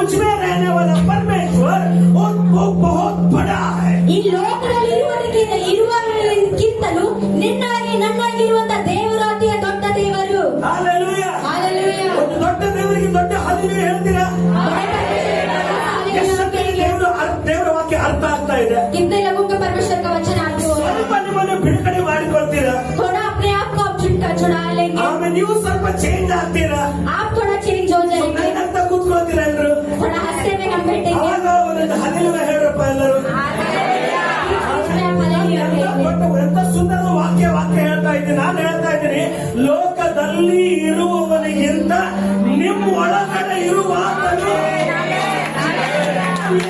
मुझ में रहने वाला परमेश्वर वो बहुत बड़ा है. ಈ ಲೋಕದಲ್ಲಿ ಇರುವವರಿಗಿಂತಲೂ ನಿನ್ನಾಗಿ ನನ್ನಾಗಿರುವಂತ ದೇವರು ಅತಿ ದೊಡ್ಡ ದೇವರು. ಹಾಲೆಲೂಯಾ. ಹಾಲೆಲೂಯಾ. ಒಂದು ದೊಡ್ಡ ದೇವರಿಗೆ ದೊಡ್ಡ ಹಾಲೆಲೂಯಾ ಹೇಳ್ತೀರಾ? ದೇವರ ವಾಕ್ಯ ಅರ್ಥ ಆಗ್ತಾ ಇದೆ. कितने लोगों को परमेश्वर का वचन अर्थ हो रहा है? ಸ್ವಲ್ಪ ನಿಮ್ಮನ್ನು ಬಿಡುಗಡೆ ಮಾಡಿಕೊಳ್ತೀರಾ? थोड़ा अपने आप को आप छुड़ा लेंगे. ಆಮೇಲೆ ನೀವು ಸ್ವಲ್ಪ ಚೇಂಜ್ ಆಗ್ತೀರಾ? आप थोड़ा चेंज हो जाएंगे. ಅಂತ ಕೂತ್ಕೊಳ್ತೀರಾ ಎಲ್ಲರೂ? थोड़ा हंसते में हम बैठेंगे. ಆಗ ಒಂದು ಹಾಲೆಲೂಯಾ ಹೇಳ್ರಪ್ಪ ಎಲ್ಲರೂ. ಎಂತ ಸುಂದರ ವಾಕ್ಯ ಹೇಳ್ತಾ ಇದ್ದೀನಿ. ನಾನು ಹೇಳ್ತಾ ಇದ್ದೀನಿ, ಲೋಕದಲ್ಲಿ ಇರುವವನಿಗಿಂತ ನಿಮ್ಮ ಒಳಗಡೆ ಇರುವ ಆತನು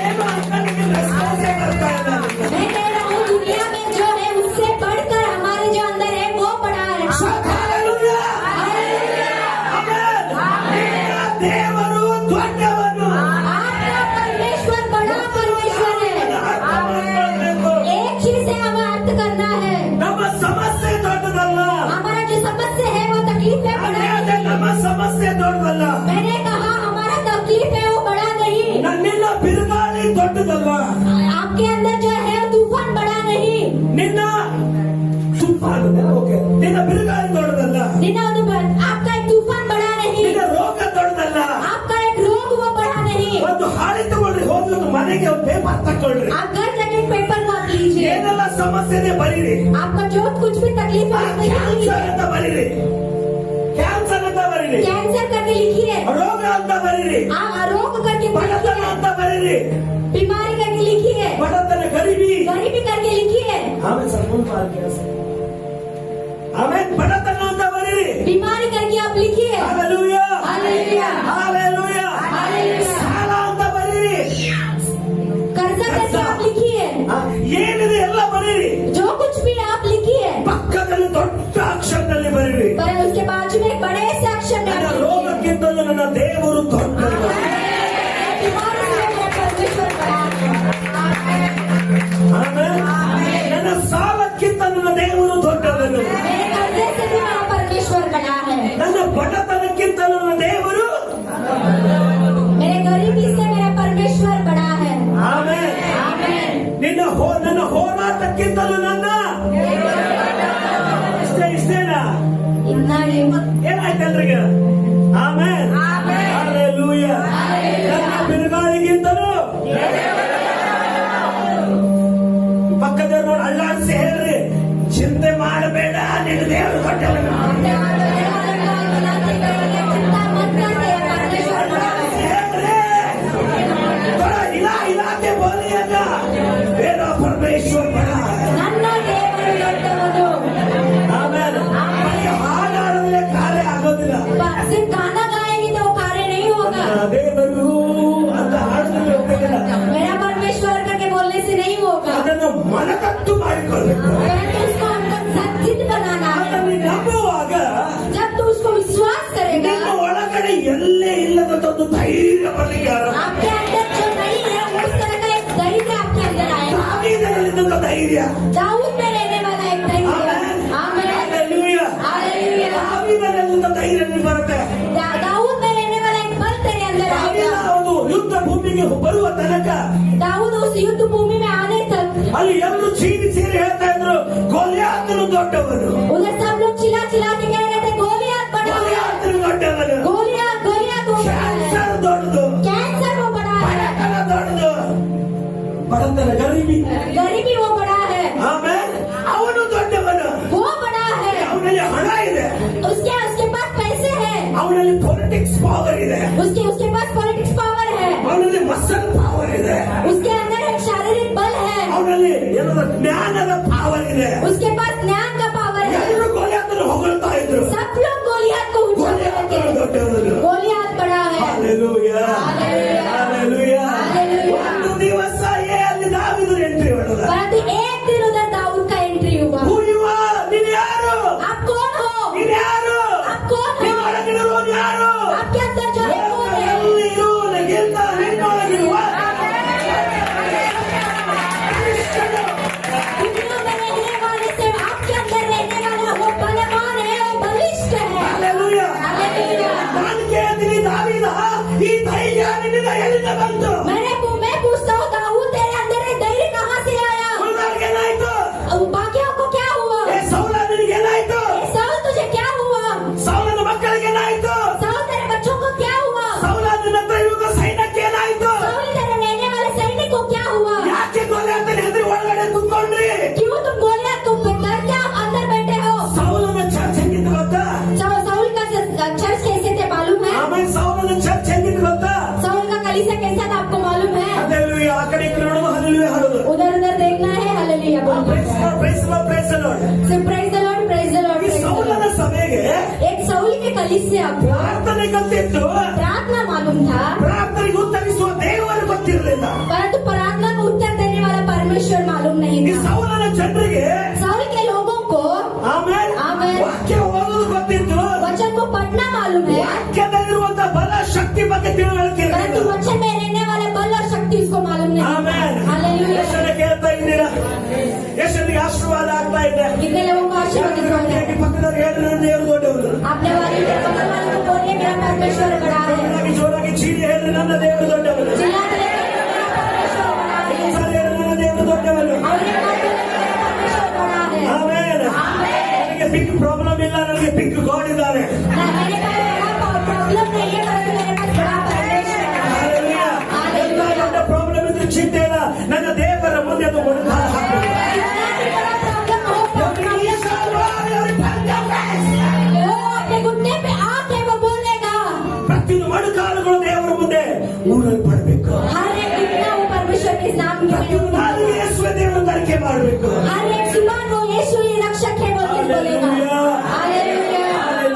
ಏನು ಅಂತ ನಿಮಗೆ ರೆಸ್ಪಾನ್ಸೇ ಬರ್ತಾ ಇಲ್ಲ. मैं कह रहा हूँ दुनिया में जो है उससे बढ़कर हमारे जो अंदर है वो बड़ा है. ಹಾಲೆಲೂಯಾ. ಆಮೆನ್. ದೇವರು ದೊಡ್ಡವನು. आपका परमेश्वर बड़ा परमेश्वर है. एक चीज है हमें अर्थ करना है. ನಮ್ಮ ಸಮಸ್ಯೆ ದೊಡ್ಡದಲ್ಲ. हमारा जो समस्या है वो तकलीफ है बड़ा ಅದೇ ನಮ್ಮ ಸಮಸ್ಯೆ ದೊಡ್ಡದಲ್ಲ. मैंने कहा हमारा तकलीफ है वो बड़ा नहीं. ನಿನ್ನ ಬಿರುಗಾಳಿ ದೊಡ್ಡದಲ್ಲ. आपके अंदर जो है तूफान बड़ा नहीं. ನಿನ್ನ ತೂಫಾನ್ ಓಕೆ. ನಿನ್ನ ಬಿರುಗಾಳಿ ದೊಡ್ಡದಲ್ಲ. आपका एक तूफान बड़ा नहीं. ನಿನ್ನ ರೋಗ ದೊಡ್ಡದಲ್ಲ. आपका एक रोग वो बड़ा नहीं. ಒಂದು ಹಾಳಿ ತಗೊಳ್ರಿ, ಹೋಗಿ ಒಂದು ಮನೆಗೆ ಒಂದು ಪೇಪರ್ ತಗೊಳ್ರಿ. आप घर जाके पेपर को आप लीजिए. ಏನೆಲ್ಲ ಸಮಸ್ಯೆ ಇದೆ ಬರೀರಿ. आपका जो कुछ भी तकलीफ है उसमें ಕ್ಯಾನ್ಸರ್ ಅಂತ ಬರೀರಿ. ಕ್ಯಾನ್ಸರ್ ಅಂತ ಬರೀರಿ. कैंसर करके लिखिए. ರೋಗ ಅಂತ ಬರೀರಿ. रोग करके ಬಡತನ ಅಂತ ಬರೀರಿ. बीमारी करके लिखिए. ಬಡತನ ಗರೀಬಿ करके लिखिए. ಆಮೇಲೆ ಆಮೇಲೆ ಬಡತನ ಅಂತ ಬರೀರಿ. बीमारी करके आप लिखिए. ಹಾಲೆಲೂಯಾ. हालेलुया. ಹಾಲೆಲೂಯಾ. हालेलुया. ಸಾಲ ಅಂತ ಬರೀರಿ. कर्जा करके आप लिखिए. ಏನಿದೆ ಎಲ್ಲ ಬರೀರಿ. जो कुछ भी आप लिखिए. ಪಕ್ಕದಲ್ಲಿ ದೊಡ್ಡ ಅಕ್ಷರದಲ್ಲಿ ಬರೀರಿ. पर उसके बाजू में एक बड़े से अक्षर में ನನ್ನ आप लिखिए. ರೋಗಕ್ಕಿಂತಲೂ ನನ್ನ ದೇವರು ದೊಡ್ಡವರು. बीमारी से मेरा परमेश्वर बड़ा है. ಆಮೆನ್. ನನ್ನ ಸಾಲಕ್ಕಿಂತ ನನ್ನ ದೇವರು ದೊಡ್ಡವರು. मेरे कर्जे से भी मेरा परमेश्वर बड़ा है. ನನ್ನ ಬಡತನಕ್ಕಿಂತ ನನ್ನ ದೇವರು. मेरे गरीबी से मेरा परमेश्वर बड़ा है. ಆಮೆನ್. आमीन. ನನ್ನ ಹೋರಾಟಕ್ಕಿಂತಲೂ ನನ್ನ ಇಷ್ಟೇನಾ इतना ही. ಏನಾಯ್ತು ಎಲ್ರಿಗೆ? ಆಮೆನ್. ಹಾಲೆಲೂಯಾ. ನನ್ನ ಬಿರುಗಾಳಿಗಿಂತಲೂ ಪಕ್ಕದವ್ರು ನೋಡಿ ಅಲ್ಲಾಡಿಸಿ ಹೇಳ್ರಿ, ಚಿಂತೆ ಮಾಡಬೇಡ, ನಿನ್ನ ದೇವರು ದೊಡ್ಡವನು. इलाके बोलिएगा मेरा परमेश्वर बड़ा है. ಆಮೇಲೆ ಹಾಡಾಡಿದ್ರೆ ಕಾರ್ಯ ಆಗೋದಿಲ್ಲ. सिर्फ गाना गाएंगे तो कार्य नहीं होगा. ದೇವರು ಅಂತ ಹಾಡಿದ್ರೆ ಹೋಗೋದಿಲ್ಲ. मेरा परमेश्वर करके बोलने से नहीं होगा. ಅದನ್ನು ಮನಕಟ್ಟು ಮಾಡಿಕೊಳ್ಳಬೇಕು. परंतु उसको हमको सच्चित बनाना है. ಅದನ್ನು ನಂಬುವಾಗ जब तू उसको विश्वास करेगा, ನಿಮ್ಮ ಒಳಗಡೆ ಎಲ್ಲೇ ಇಲ್ಲದಂತೊಂದು ಧೈರ್ಯ ಬರಲಿಕ್ಕೆ ಆರಂಭ. आपके अंदर जो नहीं है उस तरह का एक धैर्य आपके अंदर आएगा. ದಾವೀದನಲ್ಲಿದ್ದಂತ ಧೈರ್ಯ. दाऊद में रहने वाला एक धैर्य. आमीन. ಹಾಲೆಲೂಯಾ. हालेलुया. ದಾವೀದನಲ್ಲಿದ್ದ ಧೈರ್ಯ ನಿಮಗೆ ಬರುತ್ತೆ. दाऊद में रहने वाला एक बल तेरे अंदर ದಾವೀದ आएगा. ಅವನು ಯುದ್ಧ ಭೂಮಿಗೆ ಬರುವ ತನಕ दाऊद उस युद्ध भूमि में आने तक ಅಲ್ಲಿ ಎಲ್ಲರೂ ಚೀನಿ ಸೇರಿ ಹೇಳ್ತಾ ಇದ್ರು, ಗೋಲಿಯಾತನು ದೊಡ್ಡವನು. उधर सब लोग चिल्ला चिल्ला के कह रहे थे गोलियात बड़ा है. ಗೋಲಿಯಾತನು ದೊಡ್ಡವನು. गोलियात गोलियात वो बड़ा है. ಕ್ಯಾನ್ಸರ್ ದೊಡ್ಡದು. कैंसर वो बड़ा है. ಬಡತನ ದೊಡ್ಡದು. ಬಡತನ ಗರೀಬಿ. गरीबी वो बड़ा है. ಆಮೇಲೆ ಅವನು ದೊಡ್ಡವನು. वो बड़ा है. ಅವನಲ್ಲಿ ಹಣ ಇದೆ. उसके पास पैसे हैं. ಅವನಲ್ಲಿ ಪೊಲಿಟಿಕ್ಸ್ ಪವರ್ ಇದೆ. उसके पास पॉलिटिक्स पावर है. ಅವನಲ್ಲಿ ಮಸಲ್ ಪವರ್ ಇದೆ. उसके अंदर एक शारीरिक बल है. ಅವನಲ್ಲಿ ಏನದ ಜ್ಞಾನದ ಪವರ್ ಇದೆ. उसके पास ज्ञान का पावर है. ಎಲ್ಲರೂ ಗೋಲಿಯಾತನು ಹೊಗಳ್ತಾ ಇದ್ರು. सब लोग गोलियात को उछालने लगे. ದೊಡ್ಡವನು. गोलियात बड़ा है. ಹಾಲೆಲೂಯಾ. ಹಾಲೆಲೂಯಾ. हालेलुया. ಒಂದು ದಿವಸ ಅಲ್ಲಿ ದಾವೀದನು ಎಂಟ್ರಿ ಹೊಡೆದ. परंतु एक दिन उधर दाऊद का एंट्री हुआ. ನೀನು ಯಾರು? आप कौन हो? ನೀನು ಯಾರು? आप कौन हो? ನಿನ್ನೊಳಗಿರುವವನು ಯಾರು? आपके अंदर जो है कौन है? ಇರುವುದಕ್ಕಿಂತ ನಿನ್ನೊಳಗಿರುವ दुनिया में रहने वाले से आपके अंदर रहने वाला वो बलवान है, वो बलिष्ठ है. ಹಾಲೆಲೂಯಾ. हालेलुया. ನಾನು ಕೇಳ್ತೀನಿ, ದಾವೀದ ಈ ಧೈರ್ಯ ನಿನ್ನಿಂದ ಎಲ್ಲಿಂದ ಬಂತು? मैं पूछता हूँ दाऊद तेरे अंदर ये धैर्य कहाँ से आया? ಉಳಿದವ್ರಿಗೆ ಏನಾಯ್ತು? बाकियों को क्या हुआ? ಏ ಸೌಲ ನಿನಗೆ ಏನಾಯ್ತು? साउल तुझे क्या हुआ? ಸೌಲನ ಮಕ್ಕಳಿಗೆ ಏನಾಯ್ತು? साउल तेरे बच्चों को क्या हुआ? ಸೌಲ ನಿನ್ನ ಹತ್ರ ಇರುವ ಸೈನ್ಯಕ್ಕೆ ಏನಾಯ್ತು? साउल तेरे रहने वाले सैनिक को क्या हुआ? ಯಾಕೆ ಗೋಲಿಯಾತ ಹೆದರಿ ಒಳಗಡೆ ಕುತ್ಕೊಂಡ್ರಿ? क्यों तुम गोलियत तुम डर क्या अंदर बैठे हो? ಸೌಲನ ಚರ್ಚ್ ಹೆಂಗಿತ್ತು ಗೊತ್ತಾ? साउल का चर्च कैसे थे मालूम है? ಆಮೇಲೆ ಸೌಲನ ಚರ್ಚ್ ಹೆಂಗಿತ್ತು ಗೊತ್ತಾ? साउल का कलीसिया कैसा था आपको मालूम है? ಹಲ್ಲೆಲೂಯಾ. ಆ ಕಡೆ ಈ ಕಡೆ ನೋಡೋದು ಹಲ್ಲೆಲೂಯಾ ಹಾಡೋದು. उधर उधर देखना है हालेलुया बोलना ಪ್ರೈಸ್ है। Praise Lord. So praise the Lord, praise the Lord, ಈ praise the ಸೌಲನ Lord। ಸಭೆಗೆ एक साउल के कलीसिया को ಪ್ರಾರ್ಥನೆ ಗೊತ್ತಿತ್ತು, प्रार्थना मालूम था, ಪ್ರಾರ್ಥನೆಗೆ ಉತ್ತರಿಸುವ ದೇವರು ಗೊತ್ತಿರಲಿಲ್ಲ. परंतु प्रार्थना को उत्तर देने वाला परमेश्वर मालूम नहीं ಈ था। ಸೌಲನ ಜನರಿಗೆ साउल के लोगों को ಆಮೇಲೆ ಆಮೇಲೆ ವಾಕ್ಯ ಓದೋದು ಗೊತ್ತಿತ್ತು, वचन को पढ़ना मालूम है, ವಾಕ್ಯದಲ್ಲಿರುವಂತ ಬಲ ಶಕ್ತಿ ಬಗ್ಗೆ ತಿಳುವಳಿಕೆ परंतु ಇರಲಿಲ್ಲ. वचन में रहने वाले बल और शक्ति उसको मालूम नहीं। ಆಮೇಲೆ हालेलुया। ಯೇಸುವಿನ ಕೇಳ್ತಾ ಇದ್ದೀರಾ? ಯೇಸುವಿಗೆ ಆಶೀರ್ವಾದ ಆಗ್ತಾ ಇದೆ. कितने लोगों को आशीर्वादित हो रहे हैं? ಪಕ್ಕದವ್ರು ಹೇಳಿದ್ರು ದೇವರು ದೊಡ್ಡವರು. आपने वाली के बगल वाले को बोलिए मेरा परमेश्वर बड़ा है। ಜೋರಾಗಿ ಜೋರಾಗಿ ಚೀರಿ ಹೇಳಿದ್ರು ನನ್ನ ದೇವರು ದೊಡ್ಡವರು. चिल्लाते रहिए, मेरा परमेश्वर बड़ा है। ಇನ್ನೊಂದ್ಸಲ ಹೇಳಿದ್ರು ನನ್ನ ದೇವರು ದೊಡ್ಡವರು. और ये बात बोलिए, मेरा परमेश्वर बड़ा है। ಆಮೇಲೆ ನನಗೆ ಬಿಗ್ ಪ್ರಾಬ್ಲಮ್ ಇಲ್ಲ, ನನಗೆ ಬಿಗ್ ಗಾಡ್ ಇದ್ದಾರೆ. मेरे पास बड़ा प्रॉब्लम नहीं है, परंतु मेरे पास बड़ा परमेश्वर है। ಹಾಲೆಲೂಯಾ. ಎಂತ ದೊಡ್ಡ ಪ್ರಾಬ್ಲಮ್ ಇದ್ರೆ ಚಿಂತೆ ಇಲ್ಲ, ನನ್ನ ದೇವರ ಮುಂದೆ ಅದು ಒಣಗಾಲ ಹಾಕಬೇಕು. इतना भी बड़ा प्रॉब्लम हो, वो अपने घुटने पे आके वो बोलेगा। ಪ್ರತಿಯೊಂದು ಮಡುಕಾಲುಗಳು ದೇವರ ಮುಂದೆ ಊರಲ್ಪಡಬೇಕು. हर एक घुटना वो परमेश्वर के नाम के ಪ್ರತಿಯೊಂದು ನಾಲಿಗೆ ಯೇಸುವೆ ದೇವರನ್ನು ಅರಿಕೆ ಮಾಡಬೇಕು. हर एक जुबान वो यीशु ही रक्षक है बोल के बोलेगा। हालेलुया।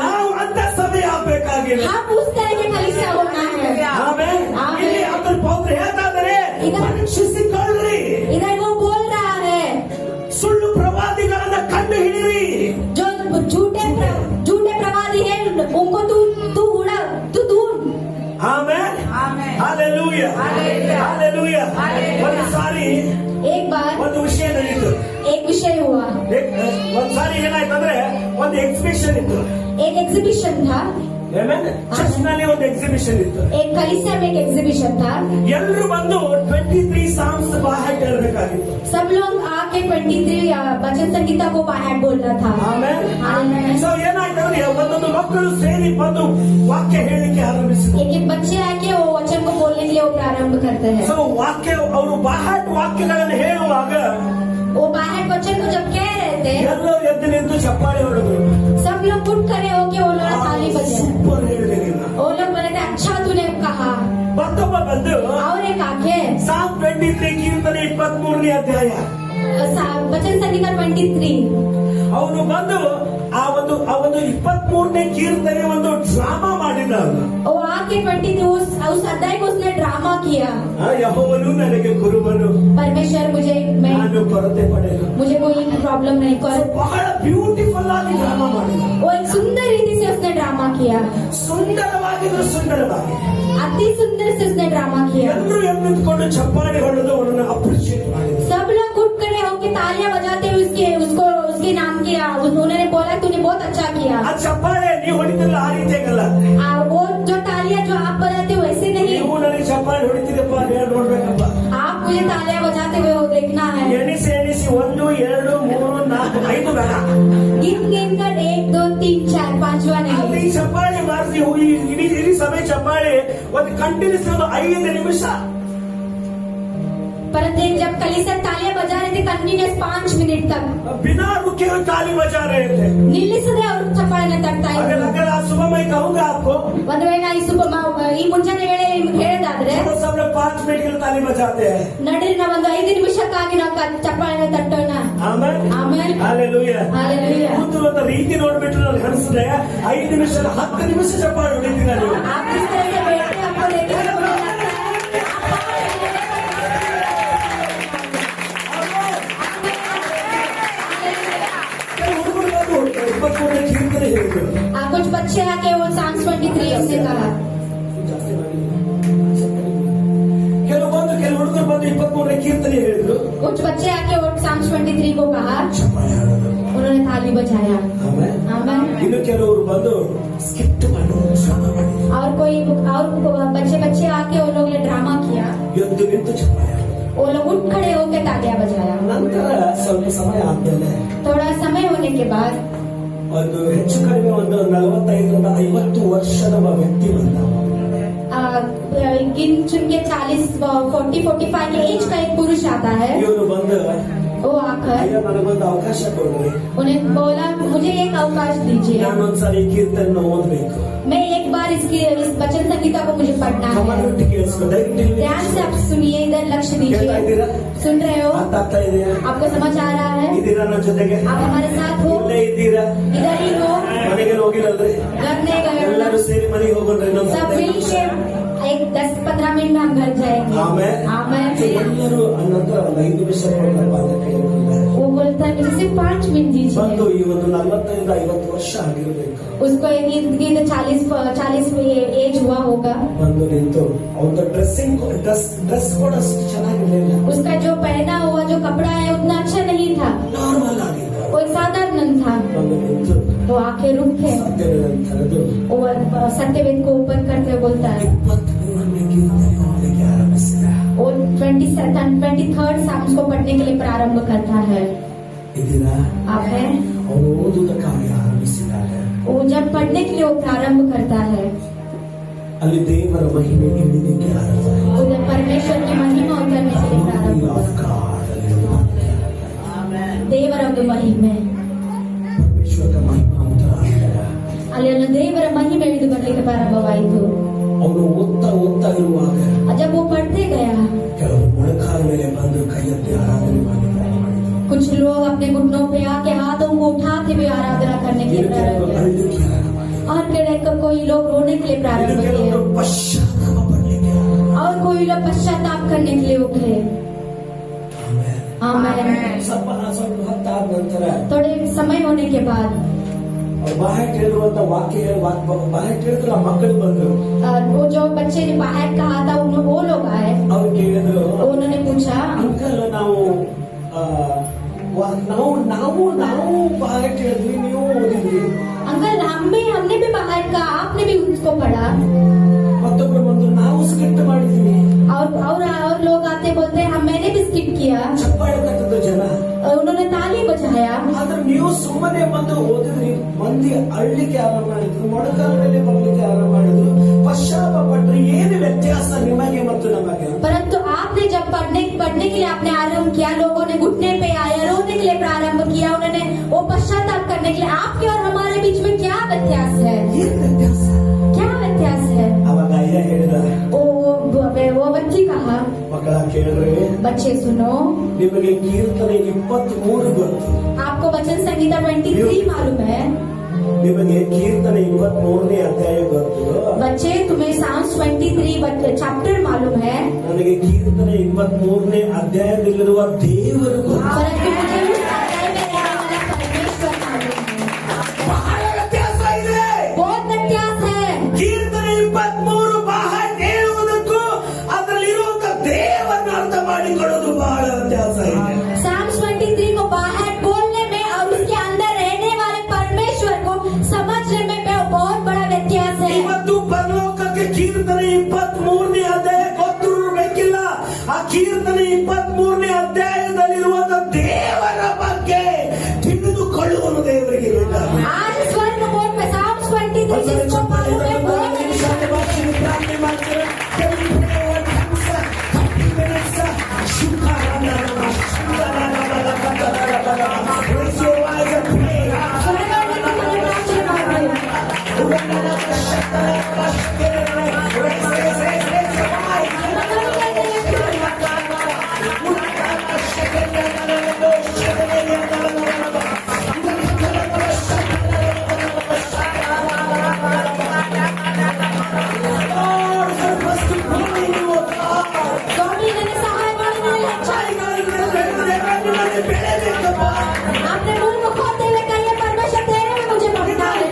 ನಾವು ಅಂತ ಸಭೆ ಆಗ್ಬೇಕಾಗಿಲ್ಲ. हम उस तरह के कलीसिया होना है। ಆಮೇಲೆ ಇಲ್ಲಿ ಅದರ ಪೌತ್ರ ಹೇಳ್ತಾ ಇದ್ದಾರೆ, ಪರೀಕ್ಷಿಸಿಕೊಳ್ಳ್ರಿ, इधर वो बोल रहा है ಸುಳ್ಳು ಪ್ರವಾದಿಗಳನ್ನ ಕಂಡು ಹಿಡಿಯಿರಿ. जो झूठे प्रवादी है उनको तू उड़ा तू दूर। ಆಮೇಲೆ ಹಾಲೆಲೂಯಾ, ಹಾಲೆಲೂಯಾ. ಒಂದು ಸಾರಿ एक बार ಒಂದು ವಿಷಯ ನಡೀತು. एक विषय हुआ, ಒಂದ್ ಸಾರಿ ಏನಾಯ್ತಂದ್ರೆ ಒಂದು ಎಕ್ಸಿಬಿಷನ್ ಇತ್ತು. एक एग्जीबिशन था, ಚರ್ಚ್ ನಲ್ಲಿ ಒಂದು ಎಕ್ಸಿಬಿಷನ್ ಇತ್ತು. एक कलीसिया में एक एग्जीबिशन था। ಎಲ್ಲರೂ ಬಂದು 23 ಸಾಂಗ್ಸ್ ಬಾಹ್ಯಾಟ್ ಹೇಳ್ಬೇಕಾಗಿತ್ತು. सब लोग आके 23 भजन संगीता को बाहर बोलना था। ಆಮೇಲೆ ಸೊ ಏನಾಯ್ತಂದ್ರೆ ಒಂದೊಂದು ಮಕ್ಕಳು ಸೇರಿ ಬಂದು ವಾಕ್ಯ ಹೇಳಿಕೆ ಆರಂಭಿಸಿದ್ರು. एक एक बच्चे आके वो वचन को बोलने के लिए वो प्रारंभ करते हैं। ಸೊ ವಾಕ್ಯ ಅವರು ಬಾಹ್ಯಾಟ್ ವಾಕ್ಯಗಳನ್ನು ಹೇಳುವಾಗ वो बाहर वचन को जब कह रहे थे, ಎಲ್ಲರೂ ಎದ್ದು ನಿಂತು ಚಪ್ಪಾಳೆ ಹೊಡೆದ್ರು. सब लोग उठ खड़े होके वो लोग ताली बजाए। ಸೂಪರ್ ಹೇಳಿದೆ ನೀನು. वो लोग बोले थे अच्छा तूने कहा। ಮತ್ತೊಬ್ಬ ಬಂದು और एक आके ಸಾಮ್ 23 ಕೀರ್ತನೆ 23ನೇ ಅಧ್ಯಾಯ वचन संगीता 23 ಅವನು ಬಂದು ಆ ಒಂದು 23ನೇ ಕೀರ್ತನೆ ಒಂದು ಡ್ರಾಮಾ ಮಾಡಿದ. वो आके 23 उस अध्याय को उसने ड्रामा किया। ಯೆಹೋವನು ನನಗೆ ಕುರುಬನು, परमेश्वर ನಾನು ಕೊರತೆ ಪಡೆದು. मुझे कोई प्रॉब्लम नहीं कर। ಬಹಳ ಬ್ಯೂಟಿಫುಲ್ ಆಗಿ ಡ್ರಾಮಾ ಮಾಡಿದ. वो एक सुंदर रीति से उसने ड्रामा किया, ಸುಂದರವಾಗಿದ್ದು ಸುಂದರವಾಗಿ अति सुंदर से उसने ड्रामा किया। ಎಲ್ಲರೂ ಎದ್ದುಕೊಂಡು ಚಪ್ಪಾಳೆ ಹೊಡೆದು ಅವರನ್ನು ಅಪ್ರಿಶಿಯೇಟ್ ಮಾಡಿದ್ರು. सब लोग उठ खड़े होकर तालियां बजाते हुए उसके नाम किया। उन्होंने बोला तूने बहुत अच्छा किया। ಆ ಚಪ್ಪಾಳೆ ನೀವು ಹೊಡಿತಿಲ್ಲ ಆ ರೀತಿಯಾಗಲ್ಲ. वो जो तालियां जो आप बजाते हो वैसे नहीं, ನೀವು ನನಗೆ ಚಪ್ಪಾಳೆ ಹೊಡಿತಿದ್ದಪ್ಪ ನೋಡ್ಬೇಕಪ್ಪ. आप मुझे तालियां बजाते हुए वो देखना है। ಎಣಿಸಿ 1 2 3 4 5 ಬೇಡ. गिन गिन कर 1 2 3 4 5वां ಅಲ್ಲಿ नहीं। ಚಪ್ಪಾಳೆ ಮಾಡಿಸಿ ಇಡೀ ಸಮಯ ಚಪ್ಪಾಳೆ ಒಂದು ಕಂಟಿನ್ಯೂಸ್ 5 ನಿಮಿಷ. परंतु जब कलीसिया तालियां बजा रहे थे कंटिन्यूस 5 मिनट तक बिना रुके हुए ताली बजा रहे थे. ನಿಲ್ಲಿಸದೆ ಅವರು ಚಪ್ಪಾಳೆನ ತಟ್ತಾ अगर ಇದ್ರು। अगर आज सुबह मैं कहूँगा आपको ಒಂದು ವೇಳೆ ಈ ಮುಂಜಾನೆ ವೇಳೆ ನಿಮ್ಗೆ ಹೇಳೋದಾದ್ರೆ तो सब लोग 5 मिनट के लिए ताली बजाते हैं. ನಡ್ರಿ ನಾವು ಒಂದು 5 ನಿಮಿಷಕ್ಕಾಗಿ ನಾವು ಚಪ್ಪಾಳೆನ ತಟ್ಟೋಣ। ಆಮೇಲೆ ಆಮೇಲೆ ಹಾಲೆಲೂಯಾ. हालेलुया। ಕೂತಿರುವಂತ ರೀತಿ ನೋಡ್ಬಿಟ್ಟು ನಾನು ಅನಿಸಿದ್ರೆ 5 ನಿಮಿಷ 10 ನಿಮಿಷ ಚಪ್ಪಾಳೆ ಹೊಡಿತೀನಿ ನಾನು. आप जिस तरह से बैठे हैं, आपको देखने को लगता है ಹುಡುಗರು ಬಂದು 23ನೇ ಕೀರ್ತನೆ ಹೇಳಿದ್ರು. कुछ बच्चे आके वो Psalms 23 उसने कहा। ಕೆಲವು ಹುಡುಗರು ಬಂದು 23ನೇ ಕೀರ್ತನೆ ಹೇಳಿದ್ರು. कुछ बच्चे आके वो Psalms 23 को कहा, ಚಪ್ಪಾಳೆ ಹಾಡೋದು. उन्होंने थाली बजाया। ಆಮೇಲೆ आमेन। ಇನ್ನು ಕೆಲವರು ಬಂದು ಸ್ಕಿಟ್ ಮಾಡಿ ಶ್ರಮ ಮಾಡಿದ್ರು. और बच्चे ಎದ್ದು ನಿಂತು ಚಪ್ಪಾಳೆ वो लोग उठ खड़े होकर तालियां बजाया। ನಂತರ ಸ್ವಲ್ಪ ಸಮಯ ಆದ್ಮೇಲೆ थोड़ा समय होने के बाद ಒಂದು ಹೆಚ್ಚು ಕಡಿಮೆ ಒಂದು 45ರಿಂದ 50 ವರ್ಷದ ಒಬ್ಬ ವ್ಯಕ್ತಿ ಬಂದ. गिन चुन के 40-45 के एज का एक पुरुष आता है। ಇವರು ಬಂದು वो आकर ಅಯ್ಯೋ ನನಗೊಂದು ಅವಕಾಶ ಕೊಡ್ರಿ, उन्हें बोला मुझे एक अवकाश दीजिए, ನಾನೊಂದ್ಸರಿ ಕೀರ್ತನೆ ಓದ್ಬೇಕು. मैं एक बार इस वचन संहिता को मुझे पढ़ना है। ಗಮನವಿಟ್ಟು ಕೇಳಿಸ್ಕೊ, ದಯವಿಟ್ಟು ಇಲ್ಲಿ ध्यान से आप सुनिए, इधर लक्ष्य ಕೇಳ್ತಾ दीजिए। ಇದ್ದೀರಾ? सुन रहे हो? ಅರ್ಥ ಆಗ್ತಾ ಇದೆಯಾ? आपको समझ आ रहा है? ಇದ್ದೀರಾ ನನ್ನ ಜೊತೆಗೆ? आप हमारे साथ हो? ಇಲ್ಲೇ ಇದ್ದೀರಾ? इधर ही हो? ಮನೆಗೆ ಹೋಗಿರಲ್ರಿ? घर नहीं गए? ಎಲ್ಲರೂ ಸೇರಿ ಮನೆಗೆ ಹೋಗೋಣ್ರಿ. सब मिल के एक 10-15 मिनट में हम घर जाएंगे। ಆಮೇಲೆ आमेन। ಎಲ್ಲರೂ ಅನ್ನಂತರ ಒಂದು 5 ನಿಮಿಷ ಕೊಡಪ್ಪ ಅಂತ ಕೇಳಿಲ್ಲ. वो बोलता है मुझे सिर्फ 5 मिनट ಬಂದು दीजिए। ಈ ಒಂದು 45-50 ವರ್ಷ ಆಗಿರಬೇಕು. उसको इर्द गिर्द 40 एज हुआ होगा। ಬಂದು ನಿಂತು ಅವನ ಡ್ರೆಸ್ ಕೂಡ ಅಷ್ಟು ಚೆನ್ನಾಗಿರ್ಲಿಲ್ಲ, उसका जो पहना हुआ जो कपड़ा है उतना अच्छा नहीं था, ನಾರ್ಮಲ್ ಆಗಿದ್ದ. कोई साधारण था। ಬಂದು ನಿಂತು वो आके रुक के ಸತ್ಯವೇದಂತರದು वो सत्यवेद को ओपन करके बोलता है। 23ನೇ ಕೀರ್ತನೆ ಓದಲಿಕ್ಕೆ ಆರಂಭಿಸಿದ. वो 23rd साम्स को पढ़ने के लिए प्रारंभ करता है। ಇದೀರಾ? आप है? ಅವನು ಓದುವುದಕ್ಕಾಗಿ ಆರಂಭಿಸಿದಾಗ वो जब पढ़ने के लिए वो प्रारंभ करता है, ಅಲ್ಲಿ ದೇವರ ಮಹಿಮೆ ಇಳಿಲಿಕ್ಕೆ ಆರಂಭವಾಯಿತು. उधर परमेश्वर की महिमा उतरने के लिए प्रारंभ हुआ। ದೇವರ ಒಂದು ಮಹಿಮೆ, ಪರಮೇಶ್ವರದ ಮಹಿಮಾ ಉತ್ತರ ಆದಾಗ ಅಲ್ಲಿ ಒಂದು ದೇವರ ಮಹಿಮೆ ಇಳಿದು ಬರಲಿಕ್ಕೆ ಪ್ರಾರಂಭವಾಯಿತು। ಅವನು ಓದ್ತಾ ಇರುವಾಗ जब वो पढ़ते गया, ಕೆಲವರು ಮೊಣಕಾಲ ಮೇಲೆ ಬಂದು ಕೈ ಎತ್ತಿ ಆರಾಧನೆ ಮಾಡಿದ್ದಾರೆ. कुछ लोग अपने घुटनों पे आके हाथों को उठा के भी आराधना करने के लिए प्रारंभ किया, ಅಳ್ಳಿಕ್ಕೆ ಆರಂಭವಾಯಿತು. और फिर कोई लोग रोने के लिए प्रारंभ किए, ಕೆಲವರು ಪಶ್ಚಾತ್ತಾಪ ಪಡಲಿಕ್ಕೆ ಆರಂಭವಾಯಿತು. और कोई लोग पश्चाताप करने के लिए उठे। ಆಮೇಲೆ आमेन। ಸ್ವಲ್ಪ ಹೊತ್ತಾದ ನಂತರ थोड़े समय होने के बाद ಅವ್ರು ಬಾಹ್ಯ ಹೇಳಿರುವಂತ ವಾಕ್ಯ ಬಾಹ್ಯ ಹೇಳಿದ್ರು ಆ ಮಕ್ಕಳು ಬಂದ್ರು. वो जो बच्चे ने बाहर कहा था वो लोग आए, ಅವ್ರು ಕೇಳಿದ್ರು, उन्होंने पूछा ಅಂಕಲ್ ನಾವು ಬಾಹ್ಯ ಹೇಳಿದ್ವಿ, ನೀವು ಓದಿದ್ವಿ. अंकल हमने भी बाहर का, आपने भी उसको पढ़ा। ಮತ್ತೊಬ್ರು ಬಂದು ನಾವು ಸ್ಕಿಟ್ ಮಾಡಿದ್ವಿ. और लोग आते बोलते हैं मैंने भी स्किप किया, ಚಪ್ಪಾಳೆ ಕಟ್ಟಿದ್ರು ಜನ. उन्होंने ताली बजाया। ಆದ್ರೆ ನೀವು ಸುಮ್ಮನೆ ಬಂದು ಓದಿದ್ರಿ, ಮಂದಿ ಅಳ್ಳಿಕ್ಕೆ ಆರಂಭ ಮಾಡಿದ್ರು, ಮೊಣಕಾಲ ಮೇಲೆ ಬರ್ಲಿಕ್ಕೆ ಆರಂಭ ಮಾಡಿದ್ರು, ಪಶ್ಚಾತ್ತಾಪ ಪಟ್ರಿ. ಏನು ವ್ಯತ್ಯಾಸ ನಿಮಗೆ ಮತ್ತು ನಮಗೆ? परंतु आपने जब पढ़ने के लिए आपने आरंभ किया, लोगों ने घुटने पे आए, रोने के लिए प्रारंभ किया, उन्होंने वो पश्चाताप करने के लिए, आपके और हमारे बीच में क्या व्यत्यास है? ಏನು ವ್ಯತ್ಯಾಸ? क्या व्यत्यास है? ಅವಾಗ ಅಯ್ಯ ಹೇಳಿದ, वो बच्ची कहा, ಮಕ್ಕಳ ಕೇಳಿದ್ರೆ बच्चे सुनो, ನಿಮಗೆ ಕೀರ್ತನೆ 23 ಗೊತ್ತು. आपको वचन संहिता 23 मालूम है? ನಿಮಗೆ ಕೀರ್ತನೆ 23ನೇ ಅಧ್ಯಾಯ ಗೊತ್ತು. बच्चे तुम्हें साम्स 23 चैप्टर मालूम है? ನನಗೆ ಕೀರ್ತನೆ 23ನೇ ಅಧ್ಯಾಯದಲ್ಲಿರುವ ದೇವರು ಗೊತ್ತು. परंतु मुझे उस अध्याय में रहने वाला परमेश्वर मालूम है। ಬಹಳ ವ್ಯತ್ಯಾಸ ಇದೆ. बहुत व्यत्यास है। ಕೀರ್ತನೆ 23 ಬಾಹ್ಯ ಹೇಳುವುದಕ್ಕೂ ಅದರಲ್ಲಿರುವಂತ ದೇವರನ್ನು ಅರ್ಥ ಮಾಡಿಕೊಳ್ಳೋದು ಬಹಳ ವ್ಯತ್ಯಾಸ ಇದೆ. साम्स 23 को बाहर बोलने में और उसके अंदर रहने वाले परमेश्वर को समझने में बहुत बड़ा व्यत्यास है। ಇವತ್ತು ಪರಲೋಕಕ್ಕೆ ಕೀರ್ತನೆ 23ನೇ ಅಧ್ಯಾಯ ಗೊತ್ತಿರಬೇಕಿಲ್ಲ. ಆ ಕೀರ್ತನೆ 23ನೇ ಅಧ್ಯಾಯದಲ್ಲಿರುವಂತ ದೇವರ ಬಗ್ಗೆ ತಿಳಿದುಕೊಳ್ಳುವನು ದೇವರಿಗೆ ಬೇಕಾಗಿದೆ. आज स्वर्ग बोर्ड में साम्स 23 जिसको मालूम है वो ಪ್ರಾರ್ಥನೆ ಮಾಡ್ತಾರೆ. Raise your eyes and pray. आपने मुंह को खोलते हुए कहिए परमेश्वर तेरे में मुझे पढ़ना है,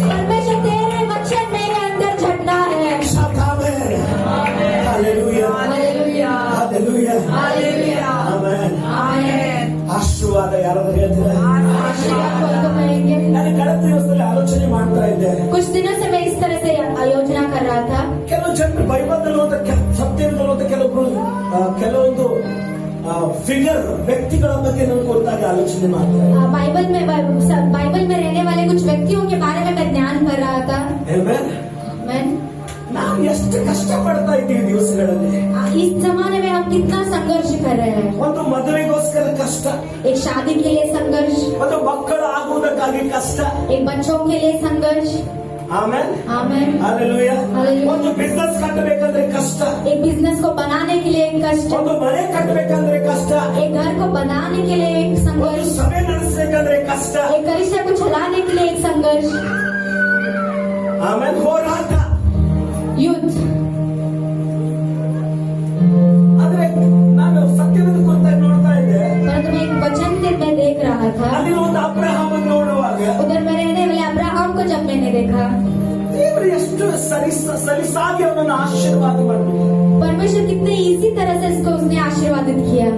परमेश्वर तेरे वचन ಸತ್ಯದಲ್ಲಿರುವಂತ ಕೆಲವೊಂದು ಫಿಗರ್ ವ್ಯಕ್ತಿಗಳ ಬಗ್ಗೆ ನಾವು ಗೊತ್ತಾಗಿ ಆಲೋಚನೆ ಮಾಡ್ತಾರೆ. बाइबल में रहने वाले कुछ व्यक्तियों के बारे में मैं ध्यान कर रहा था. ನಾವು ಎಷ್ಟು ಕಷ್ಟ ಪಡ್ತಾ ಇದ್ದೀವಿ ದಿವಸಗಳಲ್ಲಿ. इस जमाने में हम कितना संघर्ष कर रहे हैं. ಒಂದು ಮದುವೆಗೋಸ್ಕರ ಕಷ್ಟ, एक शादी के लिए संघर्ष, ಒಂದು ಮಕ್ಕಳು ಆಗುವುದಕ್ಕಾಗಿ ಕಷ್ಟ, एक बच्चों के लिए संघर्ष. ಆಮೆನ್ आमेन. हालेलुया. हालेलुया. ಒಂದು ಬಿಸಿನೆಸ್ ಕಟ್ಟಬೇಕಂದ್ರೆ ಕಷ್ಟ, एक बिजनेस को बनाने के लिए एक कष्ट, ಒಂದು ಮನೆ ಕಟ್ಟಬೇಕಂದ್ರೆ ಕಷ್ಟ, एक घर को बनाने के लिए एक ಒಂದು संघर्ष, ಸಭೆ ನಡೆಸಬೇಕಂದ್ರೆ ಕಷ್ಟ. एक कलिसिया को चलाने के लिए एक संघर्ष, ಆಮೇಲೆ ಹೋರಾಟ. युद्ध. ಆದ್ರೆ ನಾನು ಸತ್ಯದ ಕುರಿತು ನೋಡ್ತಾ ಇದ್ದೆ. परंतु मैं एक वचन से मैं देख रहा था. ಅಲ್ಲಿ ಒಂದು ಅಬ್ರಹಾಮ ನೋಡುವಾಗ उधर में रहने वाले अब्राहम को जब मैंने देखा, ದೇವರು ಎಷ್ಟು ಸಲೀಸಾಗಿ ಅವನನ್ನು ಆಶೀರ್ವಾದ ಮಾಡಿದ್ರು. परमेश्वर कितने इजी तरह से इसको उसने आशीर्वादित किया.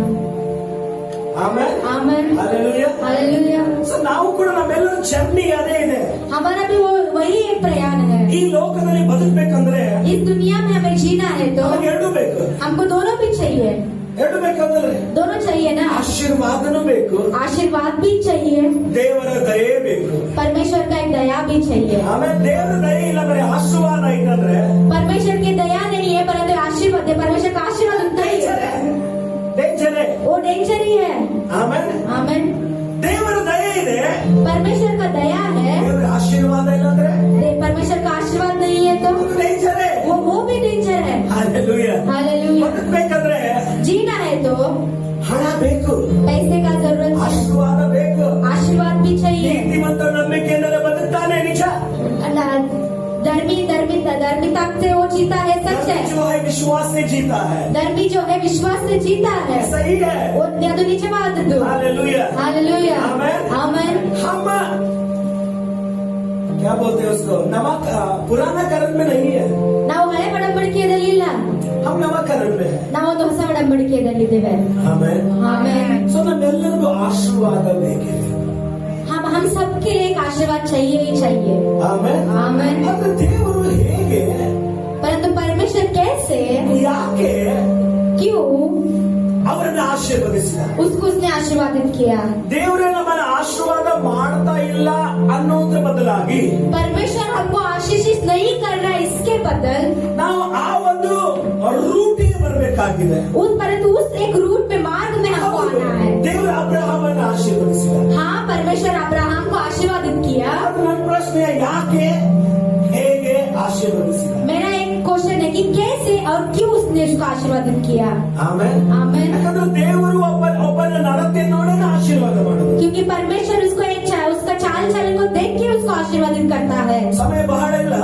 ಆಮೆನ್ आमेन. हालेलुया. हालेलुया. ಸೊ ನಾವು ಕೂಡ ನಮ್ಮೆಲ್ಲರ ಜರ್ನಿ ಅದೇ ಇದೆ. हमारा भी वही एक प्रयाण है. ಈ ಲೋಕದಲ್ಲಿ ಬದುಕಬೇಕಂದ್ರೆ इस दुनिया में हमें जीना है तो ನಮಗೆ ಎರಡು ಬೇಕು. हमको दोनों भी चाहिए. ಎರಡು ಬೇಕಂದ್ರೆ दोनों चाहिए ना. ಆಶೀರ್ವಾದನೂ ಬೇಕು, आशीर्वाद भी चाहिए, ದೇವರ ದಯೆ ಬೇಕು. परमेश्वर का एक दया भी चाहिए. ಆಮೇಲೆ ದೇವರ ದಯೆ ಇಲ್ಲ ಬರೀ ಆಶೀರ್ವಾದ ಐತಂದ್ರೆ परमेश्वर की दया नहीं है परंतु आशीर्वाद है. परमेश्वर का आशीर्वाद उतना ही है, ಡೇಂಜರ್. वो डेंजर ही है. ಆಮೇಲೆ आमेन. ದೇವರ ದಯೆ ಇದೆ, परमेश्वर का दया है, ದೇವರ ಆಶೀರ್ವಾದ ಇಲ್ಲಂದ್ರೆ परमेश्वर का आशीर्वाद नहीं है तो ಡೇಂಜರ್. वो भी डेंजर है. ಹಾಲೆಲೂಯಾ. हालेलुया. ಬದುಕಬೇಕಂದ್ರೆ जीना है तो ಹಣ ಬೇಕು, पैसे का जरूरत है, ಆಶೀರ್ವಾದ ಬೇಕು. आशीर्वाद भी चाहिए. ನೀತಿವಂತ ನಂಬಿಕೆಯಿಂದ ಬದುಕ್ತಾನೆ, ನಿಜ. धर्मिता से वो जीता है, सच है. जो है विश्वास से जीता है, धर्मी जो है विश्वास से जीता है. सही है. वो ಅದು ನಿಜವಾದದ್ದು. हालेलुया. हालेलुया. आमेन. आमेन. हम क्या बोलते हैं उसको, नमक पुराना करण में नहीं है, ನಾವು ಹಳೆ ಒಡಂಬಡಿಕೆಯಲ್ಲಿಲ್ಲ, हम नमक करण में है. ನಾವೊಂದು ಹೊಸ ಒಡಂಬಡಿಕೆಯಲ್ಲಿದ್ದೇವೆ. ಆಮೆನ್. ಆಮೆನ್. ಸೊ ನಮ್ಮೆಲ್ಲರಿಗೂ ಆಶೀರ್ವಾದ ಬೇಕಿದೆ. हम सबके लिए एक आशीर्वाद चाहिए ही चाहिए. ಆಮೆನ್. आमेन. ಆದ್ರೆ ದೇವರು ಹೇಗೆ, परंतु परमेश्वर कैसे, ಯಾಕೆ क्यों ಅವರನ್ನು ಆಶೀರ್ವದಿಸಿದ? उसको उसने आशीर्वादित किया. ದೇವರೇ ನಮ್ಮನ್ನು ಆಶೀರ್ವಾದ ಮಾಡ್ತಾ ಇಲ್ಲ ಅನ್ನೋದ್ರ ಬದಲಾಗಿ परमेश्वर हमको आशीषित नहीं कर रहा है, इसके बदल ನಾವು ಆ ಒಂದು ರೂಟಿಗೆ ಬರಬೇಕಾಗಿದೆ. परंतु उस एक रूट में मार्ग में हमको आना है. ದೇವರು ಅಬ್ರಹಾಮನ ಆಶೀರ್ವದಿಸಿದ. हाँ, परमेश्वर अब्राहम को आशीर्वादित किया. ಅದು ನನ್ನ ಪ್ರಶ್ನೆ, ಯಾಕೆ ಹೇಗೆ ಆಶೀರ್ವದಿಸಿದ? मेरा एक क्वेश्चन है कि कैसे और क्यों उसने उसको आशीर्वादित किया. ಆಮೆನ್. आमेन. ಯಾಕಂದ್ರೆ ದೇವರು ಒಬ್ಬನ ನಡತೆ ನೋಡಿ ಆಶೀರ್ವಾದ ಮಾಡೋದು. क्योंकि परमेश्वर उसको उसका चाल चलन को देख के उसको आशीर्वादित करता है. ಸಮಯ ಬಹಳ ಇಲ್ಲ,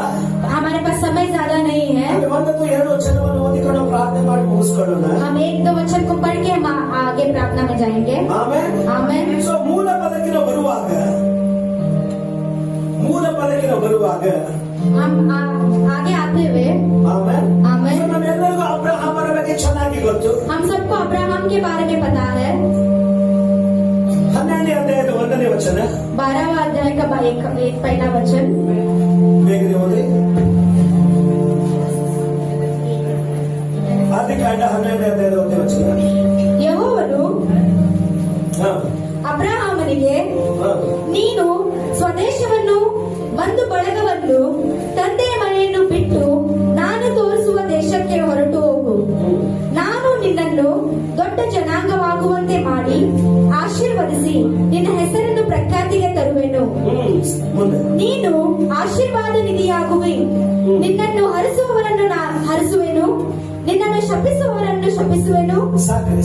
हमारे पास समय ज्यादा नहीं है. ಒಂದು ಅಥವಾ ಎರಡು ವಚನವನ್ನು ಓದಿಕೊಂಡು ಪ್ರಾರ್ಥನೆ ಮಾಡಿ ಮುಗಿಸ್ಕೊಳ್ಳೋಣ. हम एक दो वचन को पढ़ के हम आगे प्रार्थना में जाएंगे. ಆಮೆನ್. आमेन. ಸೊ ಮೂಲ ಪದಕಿನ ಬರುವಾಗ हम आगे आते हुए ಆಮೆನ್. आमेन. ಸೊ ನಮ್ಮೆಲ್ಲರಿಗೂ ಅಬ್ರಹಾಮನ ಬಗ್ಗೆ ಚೆನ್ನಾಗಿ ಗೊತ್ತು. हम सबको अब्राहम के बारे में पता है. 12ನೇ ಅಧ್ಯಾಯದ 1ನೇ ವಚನ, 12वां अध्याय का एक पहला वचन. ಬೇಗನೆ ಓದಿ. ಆದಿಕಾಂಡ 12ನೇ ಅಧ್ಯಾಯದ 1ನೇ ವಚನ. ಯೆಹೋವನು ಹಾ, ಅಬ್ರಹಾಮನಿಗೆ, ನೀನು ಸ್ವದೇಶವನ್ನು ಬಂಧು ಬಳಗವನ್ನು ತಂದೆಯ ಮನೆಯನ್ನು ಬಿಟ್ಟು ನಾನು ತೋರಿಸುವ ದೇಶಕ್ಕೆ ಹೊರಟು ಹೋಗು. ನಾನು ನಿನ್ನನ್ನು ದೊಡ್ಡ ಜನಾಂಗವಾಗುವಂತೆ ಮಾಡಿ ಆಶೀರ್ವದಿಸಿ ನಿನ್ನ ಹೆಸರನ್ನು ಪ್ರಖ್ಯಾತಿಗೆ ತರುವೆನು. ಮುಂದೆ. ನೀನು ಆಶೀರ್ವಾದ ನಿಧಿಯಾಗುವೆ. ನಿನ್ನನ್ನು ಹರಿಸುವವರನ್ನು ಹರಿಸುವೆನು, ನಿನ್ನನ್ನು ಶಪಿಸುವವರನ್ನು ಶಪಿಸುವೆನು. ಸಾಕರಿ.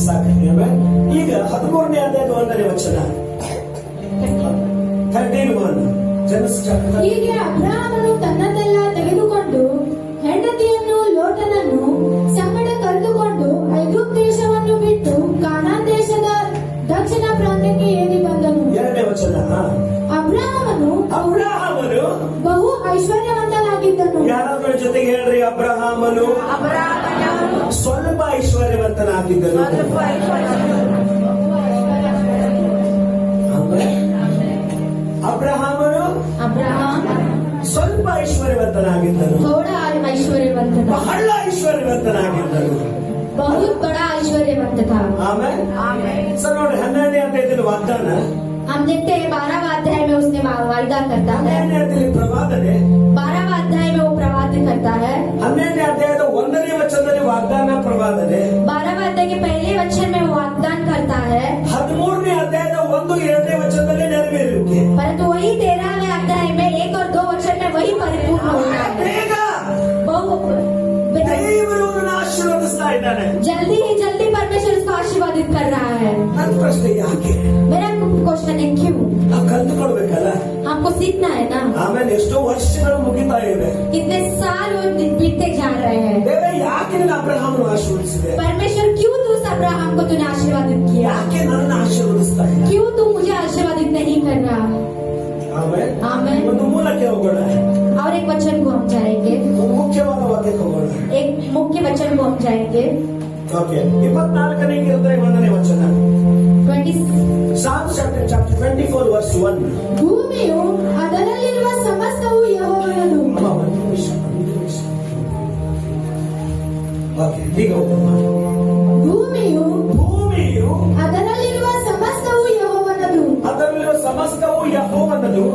ಈಗ 13ನೇ ಅಧ್ಯಾಯದ 1ನೇ ವಚನ. 13:1. ಹೀಗೆ ಅಬ್ರಹಾಮನು ತನ್ನದೆಲ್ಲ ತೆಗೆದುಕೊಂಡು ಹೆಂಡತಿಯನ್ನು ಲೋಟನನ್ನು ಸಂಗಡ ಕರೆದುಕೊಂಡು ಐಗುಪ್ತ ದೇಶವನ್ನು ಬಿಟ್ಟು ಕಾನಾನ್ ದೇಶದ ದಕ್ಷಿಣ ಪ್ರಾಂತ್ಯಕ್ಕೆ ಏರಿ ಬಂದನು. 2ನೇ ವಚನ. ಅಬ್ರಹಾಮನು ಬಹು ಐಶ್ವರ್ಯವಂತನಾಗಿದ್ದನು. ಯಾರಾದ್ರೂ ಜೊತೆಗೆ ಹೇಳ್ರಿ, ಅಬ್ರಹಾಮನು ಸ್ವಲ್ಪ ಐಶ್ವರ್ಯವಂತನಾಗಿದ್ದನು. ಅಬ್ರಹಾಮನು अब्राहम ಸ್ವಲ್ಪ ಐಶ್ವರ್ಯವಂತನಾಗಿದ್ದನು. थोड़ा ऐश्वर्यवंत था, ಬಹಳ ಐಶ್ವರ್ಯವಂತನಾಗಿದ್ದರು. बहुत बड़ा ऐश्वर्यवंत था। ಆಮೇಲೆ ಸರ್ ನೋಡಿ 12ನೇ ಅಧ್ಯಾಯದಲ್ಲಿ ವಾಗ್ದಾನ, हम देखते हैं 12वां अध्याय में उसने वायदा करता है, 12ನೇ ಅಧ್ಯಾಯದಲ್ಲಿ ಪ್ರವಾದನೆ, 12वां अध्याय में वो प्रवाद करता है, 12ನೇ ಅಧ್ಯಾಯದ 1ನೇ ವಚನದಲ್ಲಿ ವಾಗ್ದಾನ ಪ್ರವಾದನೆ, 12वां अध्याय के पहले वचन में वो वाग्दान करता है, 13ನೇ ಅಧ್ಯಾಯದ 1-2ನೇ ವಚನದಲ್ಲಿ ನೆರವೇರುವಿಕೆ. परंतु वही 13वें अध्याय में 1 और 2 वचन में वही परिपूर्ण होता है। ಬೇಗ बहुत ದೇವರು ಅವರನ್ನು ಆಶೀರ್ವದಿಸ್ತಾ ಇದ್ದಾನೆ. जल्दी परमेश्वर उसको आशीर्वादित कर रहा है। ನನ್ನ ಪ್ರಶ್ನೆ ಯಾಕೆ? मेरा क्वेश्चन है क्यों? ನಾವು ಕಲ್ತುಕೊಳ್ಬೇಕಲ್ಲ. हमको सीखना है ना। ಆಮೇಲೆ ಎಷ್ಟೋ ವರ್ಷಗಳು ಮುಗಿತಾ ಇವೆ. कितने साल वो बीतते जा रहे हैं। ದೇವ ಯಾಕೆ ನೀನು ಅಬ್ರಹಾಮನು ಆಶೀರ್ವದಿಸಿದೆ? परमेश्वर क्यों तू अब्राहम को तूने आशीर्वादित किया? ಯಾಕೆ ನನ್ನನ್ನು ಆಶೀರ್ವದಿಸ್ತಾ ಇಲ್ಲ? क्यों तू मुझे आशीर्वादित नहीं कर रहा? ಆಮೇಲೆ आमेन। ಒಂದು ಮೂಲಕ್ಕೆ ಹೋಗೋಣ. और एक वचन को हम जाएंगे, ಒಂದು ಮುಖ್ಯವಾದ ವಾಕ್ಯಕ್ಕೆ ಹೋಗೋಣ. एक मुख्य वचन को हम जाएंगे। ಓಕೆ, 24ನೇ ಕೀರ್ತನೆ 1ನೇ ವಚನ. 20 Psalms chapter 24 verse 1. ಭೂಮಿಯು ಅದರಲ್ಲಿರುವ ಸಮಸ್ತವು ಯೆಹೋವನದು. ಅಮ್ಮ, ಒಂದು ನಿಮಿಷ. ಓಕೆ, ಈಗ ಹೋಗೋಣ. ಭೂಮಿಯು ಅದರಲ್ಲಿರುವ ಸಮಸ್ತವು ಯೆಹೋವನದು, ಅದರಲ್ಲಿರುವ ಸಮಸ್ತವು ಯೆಹೋವನದು,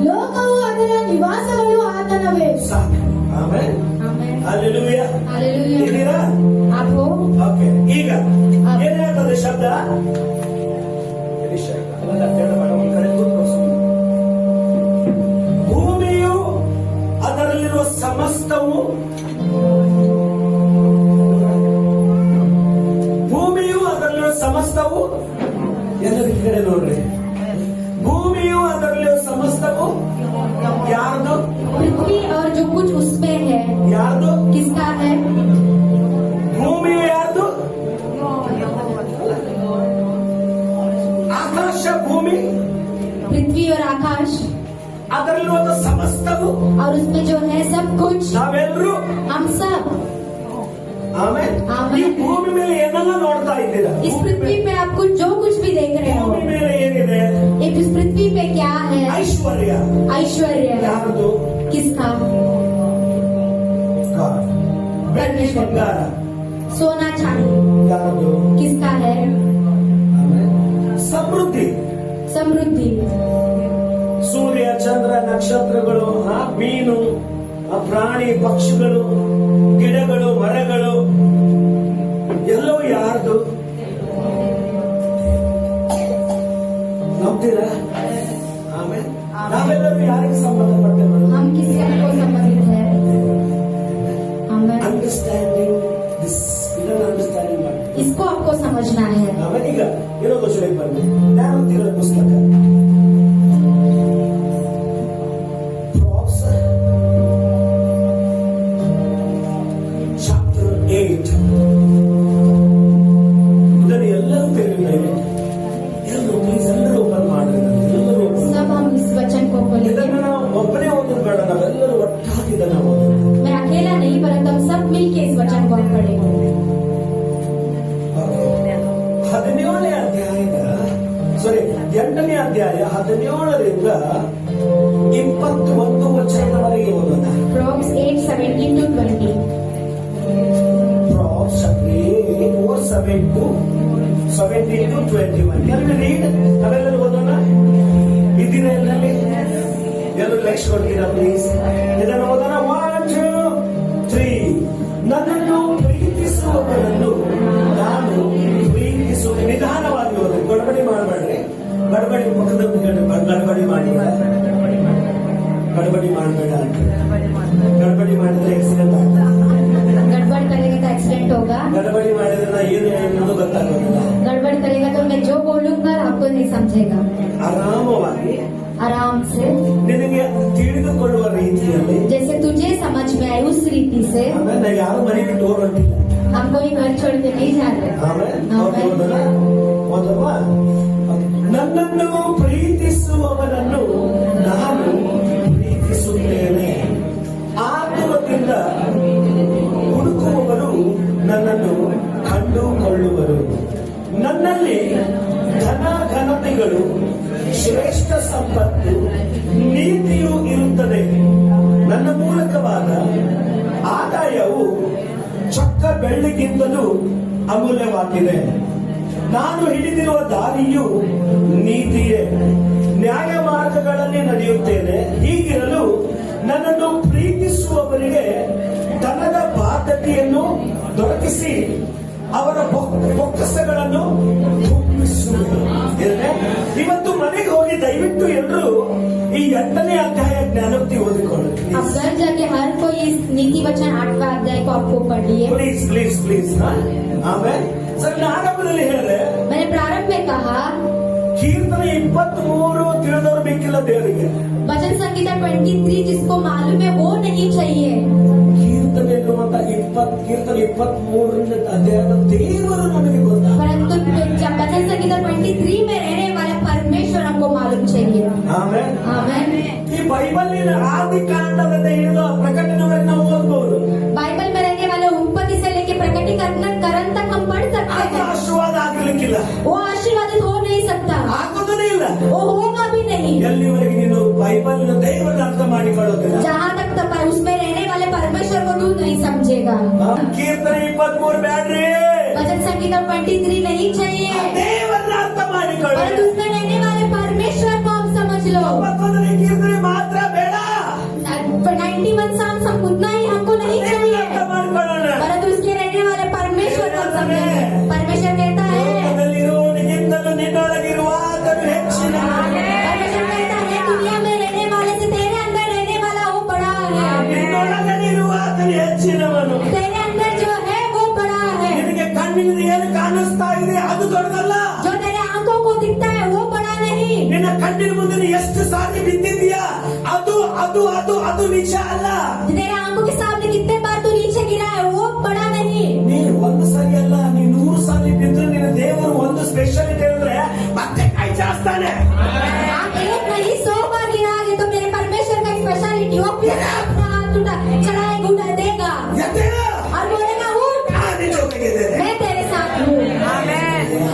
ಲೋಕವು ಅದರ ನಿವಾಸಗಳು ಆತನವೇ. ಸಾಕು. ಆಮೆನ್. ಆಮೆನ್. ಹಲ್ಲೆಲೂಯಾ. हालेलुया। ಇದ್ದೀರಾ? आप हो? ಓಕೆ, ಈಗ ಏನ್ ಹೇಳ್ತದೆ ಶಬ್ದ? ಭೂಮಿಯು ಅದರಲ್ಲಿರುವ ಸಮಸ್ತವು, ಭೂಮಿಯು ಅದರಲ್ಲಿರುವ ಸಮಸ್ತವು, ಎಲ್ಲರ ಈ ಕಡೆ ನೋಡ್ರಿ. ಭೂಮಿಯು ಅದರಲ್ಲಿರುವ ಸಮಸ್ತವು ಯಾರ್ದು? पृथ्वी और जो कुछ उसमें है ಯಾರ್ದು? किसका है? ಭೂಮಿಯು ಯಾರ್ದು? ಆಕಾಶ ಭೂಮಿ पृथ्वी और आकाश ಅದರಲ್ಲಿರುವ ಸಮಸ್ತವು और उसमें जो है सब कुछ, ನಾವೆಲ್ಲರೂ. हम सब। ಆಮೇಲೆ ಆಮೆನ್. ಈ ಭೂಮಿ ಮೇಲೆ ಏನೆಲ್ಲ ನೋಡ್ತಾ ಇದ್ದೀರಾ? इस पृथ्वी पे आप कुछ जो कुछ भी देख रहे हो, ಭೂಮಿ ಮೇಲೆ ಏನಿದೆ? इस पृथ्वी पे क्या है? ಐಶ್ವರ್ಯ ऐश्वर्य ಯಾರ್ದು? किसका? ಬೆಳ್ಳಿ ಬಂಗಾರ सोना चांदी ಯಾರ್ದು? किसका है? ಆಮೇಲೆ ಸಮೃದ್ಧಿ, समृद्धि, ಸೂರ್ಯ ಚಂದ್ರ ನಕ್ಷತ್ರಗಳು, ಮೀನು, ಪ್ರಾಣಿ ಪಕ್ಷಿಗಳು, ಗಿಡಗಳು, ಮರಗಳು ಎಲ್ಲವೂ ಯಾರ್ದು? ನಂಬ್ತೀರಾ? ಆಮೇಲೆ ನಾವೆಲ್ಲರೂ ಯಾರಿಗೆ ಸಂಬಂಧಪಟ್ಟವರು? हम किसको संबंधित है? हमें ಅಂಡರ್ಸ್ಟ್ಯಾಂಡಿಂಗ್ ದಿಸ್, ಇದನ್ನು ಅಂಡರ್ಸ್ಟ್ಯಾಂಡಿಂಗ್ ಮಾಡಿ. इसको आपको समझना है। ಆಮೇಲೆ ಈಗ ಇನ್ನೊಂದು ವಿಷಯಕ್ಕೆ ಬನ್ನಿ. ನಾನು ಓದ್ತಿರೋ ಪುಸ್ತಕ Proverbs chapter 8. ಇದನ್ನು ಎಲ್ಲರೂ ತೆಗೆದುಕೊಳ್ಳಿ. ಎಲ್ಲರೂ ಪ್ಲೀಸ್ ಎಲ್ಲರೂ ಓಪನ್ ಮಾಡಿ. ಎಲ್ಲರೂ open सब हम इस वचन को खोलेंगे। ಇದನ್ನು ನಾವು ಒಬ್ಬನೇ ಓದೋದು ಬೇಡ, ನಾವೆಲ್ಲರೂ ಒಟ್ಟಾಗಿ ಇದನ್ನು ಓದೋದು. मैं अकेला नहीं, परंतु हम सब मिलके इस वचन को हम पढ़ेंगे। 17ನೇ ಅಧ್ಯಾಯದ 8ನೇ ಅಧ್ಯಾಯ 17ರಿಂದ 21 ವಚನದವರೆಗೆ ಓದೋಣ. Proverbs 8:17 to 20. Proverbs chapter 8 verse 17 to 21. Can we read? ನಾವೆಲ್ಲರೂ ಓದೋಣ. ಇದ್ದೀರಾ ಎಲ್ಲರಲ್ಲಿ? ಎಲ್ಲರೂ ಲೈಕ್ಸ್ ಕೊಡ್ತೀರಾ ಪ್ಲೀಸ್? ಇದನ್ನು ಓದೋಣ. 1 2 3. ನನ್ನನ್ನು ಪ್ರೀತಿಸುವವರನ್ನು ನಾನು ಪ್ರೀತಿಸುವೆ. ನಿಧಾನವಾಗಿ ಓದಿ, ಗಡಬಡಿ ಮಾಡಬೇಡ್ರಿ. ಗಡಬಡಿ ಪಕ್ಕದಲ್ಲಿ ಗಡಬಡಿ ಮಾಡಿ, ಗಡಬಡಿ ಮಾಡಬೇಡ ಅಂತ. ಗಡಬಡಿ ಮಾಡಿದ್ರೆ ಆಕ್ಸಿಡೆಂಟ್ ಆಗ್ತದೆ. गड़बड़ करेगा तो एक्सीडेंट होगा। ಗಡಬಡಿ ಮಾಡಿದ್ರೆ ನಾ ಏನು ಅನ್ನೋದು ಗೊತ್ತಾಗೋದಿಲ್ಲ. गड़बड़ करेगा तो मैं जो बोलूंगा आपको नहीं समझेगा। ಆರಾಮವಾಗಿ आराम से, ನಿನಗೆ ತಿಳಿದುಕೊಳ್ಳುವ ರೀತಿಯಲ್ಲಿ. जैसे तुझे समझ में आए उस रीति से। ಆಮೇಲೆ ನಾ ಯಾರು ಮನೆಗೆ ಟೋರ್ ಹೊಂಟಿಲ್ಲ. हम कोई घर छोड़ के नहीं जा रहे। ಆಮೇಲೆ ಆಮೆನ್. ಓದಲ್ವಾ? ನನ್ನನ್ನು ಪ್ರೀತಿಸುವವರನ್ನು ನಾನು ಪ್ರೀತಿಸುತ್ತೇನೆ. ಆತುರದಿಂದ ಹುಡುಕುವವರು ನನ್ನನ್ನು ಕಂಡುಕೊಳ್ಳುವರು. ನನ್ನಲ್ಲಿ ಧನ ಘನತೆಗಳು, ಶ್ರೇಷ್ಠ ಸಂಪತ್ತು, ನೀತಿಯೂ ಇರುತ್ತದೆ. ನನ್ನ ಮೂಲಕವಾದ ಆಗ ಬೆಳ್ಳಿಗಿಂತಲೂ ಅಮೂಲ್ಯವಾಗಿದೆ. ನಾನು ಹಿಡಿದಿರುವ ದಾರಿಯು ನೀತಿಯೇ, ನ್ಯಾಯ ಮಾರ್ಗಗಳಲ್ಲಿ ನಡೆಯುತ್ತೇನೆ. ಹೀಗಿರಲು ನನ್ನನ್ನು ಪ್ರೀತಿಸುವವರಿಗೆ ಧನದ ಬಾಧ್ಯತೆಯನ್ನು ದೊರಕಿಸಿ ಅವರ ಬೊಕ್ಕಸಗಳನ್ನು ತುಂಬಿಸುವುದು. ಇವತ್ತು ಮನೆಗೆ ಹೋಗಿ ದಯವಿಟ್ಟು ಎಲ್ಲರೂ ಈ 8ನೇ ಅಧ್ಯಾಯ ಜ್ಞಾನೋಕ್ತಿ ಓದಿಕೊಳ್ಳಿ. अब घर जाके हर कोई इस नीति वचन 8वां अध्याय को आपको पढ़ लिए. Please please please. ಆಮೇಲೆ ಸರ್, ಆರಂಭದಲ್ಲಿ ಹೇಳಿದ್ರೆ मैंने प्रारंभ में कहा ಕೀರ್ತನೆ 23 ತಿಳಿದವರು ಬೇಕಿಲ್ಲ ದೇವರಿಗೆ. भजन संगीता 23 जिसको मालूम है वो नहीं चाहिए. ಕೀರ್ತನೆ ಎನ್ನುವಂತ ಕೀರ್ತನೆ 23ನೇ ಅಧ್ಯಾಯದ ದೇವರು ನಮಗೆ ಗೊತ್ತ. परंतु जब भजन संगीता 23 में रहने वाला परमेश्वर हमको मालूम चाहिए. ಆಮೇಲೆ आमेन. ಈ ಬೈಬಲಿನ ಆದಿ ಕಾಂಡದಿಂದ ಹಿಡಿದು ಪ್ರಕಟಣೆವರೆಗೆ ನಾವು ಓದಬಹುದು. बाइबल में रहने वाले उत्पत्ति से लेके प्रकटीकरण तक हम पढ़ सकते ಅದು हैं. ಆಶೀರ್ವಾದ ಆಗ್ಲಿಕ್ಕಿಲ್ಲ, वो आशीर्वादित हो नहीं सकता, ಆಗೋದೇ ಇಲ್ಲ. वो होगा भी नहीं ಎಲ್ಲಿವರೆಗೆ ನೀನು ಬೈಬಲ್ ದೇವರನ್ನ ಅರ್ಥ ಮಾಡಿಕೊಳ್ಳೋದಿಲ್ಲ. जहाँ तक उसमें रहने वाले परमेश्वर को तू नहीं समझेगा. ಕೀರ್ತನೆ 23 ಬ್ಯಾಡ್ರಿ, भजन संगीता 23 नहीं चाहिए, ದೇವರನ್ನ ಅರ್ಥ ಮಾಡಿಕೊಳ್ಳಿ. परंतु उसमें रहने वाले परमेश्वर को आप समझ लो. 91ನೇ ಕೀರ್ತನೆ ಮಾತ್ರ ಬೇಡ, 91 साल उतना ही हमको नहीं ದೇವರನ್ನ चाहिए, ಅರ್ಥ ಮಾಡ್ಕೊಳ್ಳೋಣ. परंतु उसके रहने वाले परमेश्वर को समझे. परमेश्वर कहता है, ಲೋಕದಲ್ಲಿರುವವನಿಗಿಂತಲೂ ನಿನ್ನೊಳಗಿರುವ ಆತನು ಹೆಚ್ಚಿನ. परमेश्वर कहता है दुनिया में रहने वाले से तेरे अंदर रहने वाला वो बड़ा है, ನಿನ್ನೊಳಗಲ್ಲಿರುವ ಆತನು ಹೆಚ್ಚಿನವನು. तेरे अंदर जो है वो बड़ा है. ನಿನಗೆ ಕಣ್ಣಿನಿಂದ ಏನು ಕಾಣಿಸ್ತಾ ಇದೆ ಅದು ದೊಡ್ಡದಲ್ಲ. जो तेरे आंखों को दिखता है वो बड़ा नहीं. ನಿನ್ನ ಕಣ್ಣಿನ ಮುಂದೆ ನೀ ಎಷ್ಟು ಸಾರಿ ಬಿದ್ದಿದೀಯಾ ಅದು ಅದು ಅದು ಅದು ನಿಜ ಅಲ್ಲ. तेरे आंखों के सामने कितने बार तू नीचे गिरा है वो बड़ा नहीं. ನೀನು ಒಂದು ಸಾರಿ ಅಲ್ಲ, ನೀ 100 ಸಾರಿ ಬಿದ್ದರೂ ನಿನ್ನ ದೇವರು ಒಂದು ಸ್ಪೆಷಾಲಿಟಿ ಅಂದ್ರೆ ಮತ್ತೆ ಕೈ ಚಾಸ್ತಾನೆ. आप एक नहीं 100 बार गिरा है तो मेरे परमेश्वर का स्पेशलिटी वो फिर अपना हाथ उठा चढ़ाएगा उठा देगा ಎದ್ದೇಳು. और बोलेगा उठ ನಾನು ಜೊತೆಗಿದ್ದೇನೆ. मैं तेरे साथ हूँ.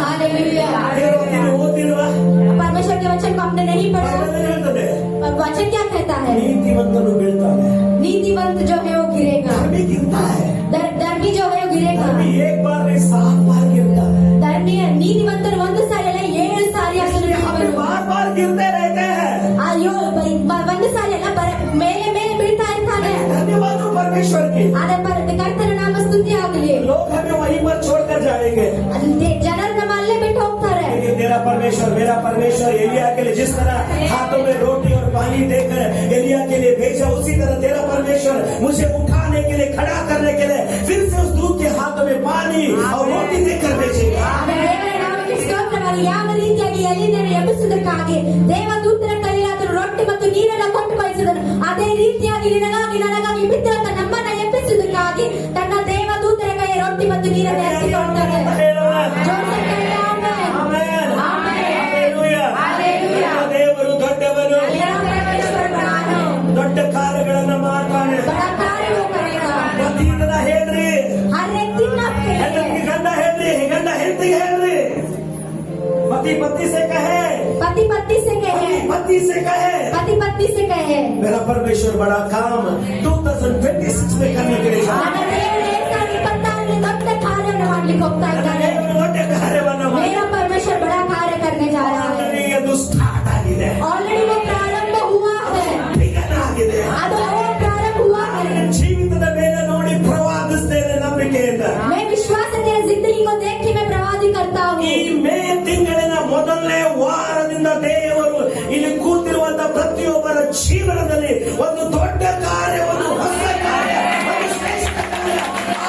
हालेलुया. ನೀನು ಓದಿಲ್ವಾ? परमेश्वर के वचन को हमने नहीं पढ़ा. ಬೈಬಲ್ ಹೇಳ್ತದೆ, पर वचन क्या कहता है? ನೀತಿವಂತನು ಬೀಳ್ತಾನೆ, नीतिवंत जो है वो गिरेगा, ಧರ್ಮಿ ಗಿರ್ತಾ है. धर्मी जो है वो गिरेगा. ಧರ್ಮಿ ಏಕ್ ಬಾರ್ नहीं 7 बार गिरता है. धर्मी नीतिवंतन ಒಂದು ಸಾರಿ ಅಲ್ಲ 7 ಸಾರಿ हम बार बार गिरते रहते हैं. ಅಯ್ಯೋ ಒಂದು ಸಾರಿ ಅಲ್ಲ ಮೇಲೆ ಮೇಲೆ ಬೀಳ್ತಾ ಇರ್ತಾನೆ. धन्यवाद हो परमेश्वर की. ಆದ ಕರ್ತನ ನಾಮ ಸ್ತುತಿ ಆಗಲಿ. लोग हमें वहीं पर छोड़कर जाएंगे. ಜನರು ನಮ್ಮ ಅಲ್ಲೇ ಬಿಟ್ಟು ಹೋಗ್ತಾರೆ. लेकिन तेरा परमेश्वर मेरा परमेश्वर एलिया के लिए जिस तरह हाथों में रोटी और पानी देकर एलिया के लिए भेजा, उसी तरह तेरा परमेश्वर मुझे उठाने के लिए, खड़ा करने के लिए फिर से उस दूत के हाथों में पानी और रोटी देकर भेजेगा. ದೇವರ ನಾಮಕ್ಕೆ ಸ್ತೋತ್ರವಾಗಲಿ. ಯಾವ ರೀತಿಯಾಗಿ ಎಲಿಯನನ್ನು ಎಬ್ಬಿಸುವುದಕ್ಕಾಗಿ ದೇವದೂತರ ಕೈಯಾದರೂ ರೊಟ್ಟಿ ಮತ್ತು ನೀರನ್ನು ಕೊಟ್ಟು ಕಳಿಸಿದನು, ಅದೇ ರೀತಿಯಾಗಿ ನನಗಾಗಿ ಮಿತ್ರತ ನಮ್ಮನ್ನ ಎಬ್ಬಿಸುವುದಕ್ಕಾಗಿ ತನ್ನ ದೇವದೂತರ ಕೈ ರೊಟ್ಟಿ ಮತ್ತು ನೀರನ್ನು ಎಬ್ಬಿಸಿಕೊಳ್ತಾನೆ. ಆಮೆನ್. ಹಲ್ಲೆಲೂಯಾ. ದೇವರು ದೊಡ್ಡವನು, ದೊಡ್ಡ ಕಾರ್ಯಗಳನ್ನು ಮಾಡ್ತಾನೆ. ಪ್ರತಿದಿನ ಹೇಳ್ರಿ, ಹೆಂಡತಿಗೆ ಗಂಡ ಹೇಳ್ರಿ, ಗಂಡ ಹೆಂಡತಿಗೆ ಹೇಳ್ರಿ. पति पत्नी से कहे, पति पत्नी से कहे, पति से कहे, पति पत्नी से कहे, मेरा परमेश्वर बड़ा काम 2026 में करने के लिए ನನ್ನ ದೇವರು 2026 ದೊಡ್ಡ ಕಾರ್ಯವನ್ನು ಮಾಡ್ಲಿಕ್ಕೆ ಹೋಗ್ತಾ ಇದ್ದಾನೆ. ದೊಡ್ಡ ಕಾರ್ಯವನ್ನು मेरा परमेश्वर बड़ा कार्य करने जा रहा है. ಅದು ಸ್ಟಾರ್ಟ್ ಆಗಿದೆ, ऑलरेडी वो प्रारंभ हुआ है, ಬಿಗನ್ ಆಗಿದೆ. ಅದು वो प्रारंभ हुआ है. ಜೀವಿತದ ಮೇಲೆ ನೋಡಿ ಪ್ರವಾದಿಸ್ತೇನೆ ನಂಬಿಕೆಯಿಂದ. मैं विश्वास से तेरे जिंदगी को देख के मैं प्रवादी करता ಈ हूँ. ಮೇ ತಿಂಗಳಿನ ಮೊದಲನೇ ವಾರದಿಂದ ದೇವರು ಇಲ್ಲಿ ಕೂತಿರುವಂತ ಪ್ರತಿಯೊಬ್ಬರ ಜೀವನದಲ್ಲಿ ಒಂದು ದೊಡ್ಡ ಕಾರ್ಯವನ್ನು, ಹೊಸ ಕಾರ್ಯ, ಒಂದು ಶ್ರೇಷ್ಠ ಕಾರ್ಯ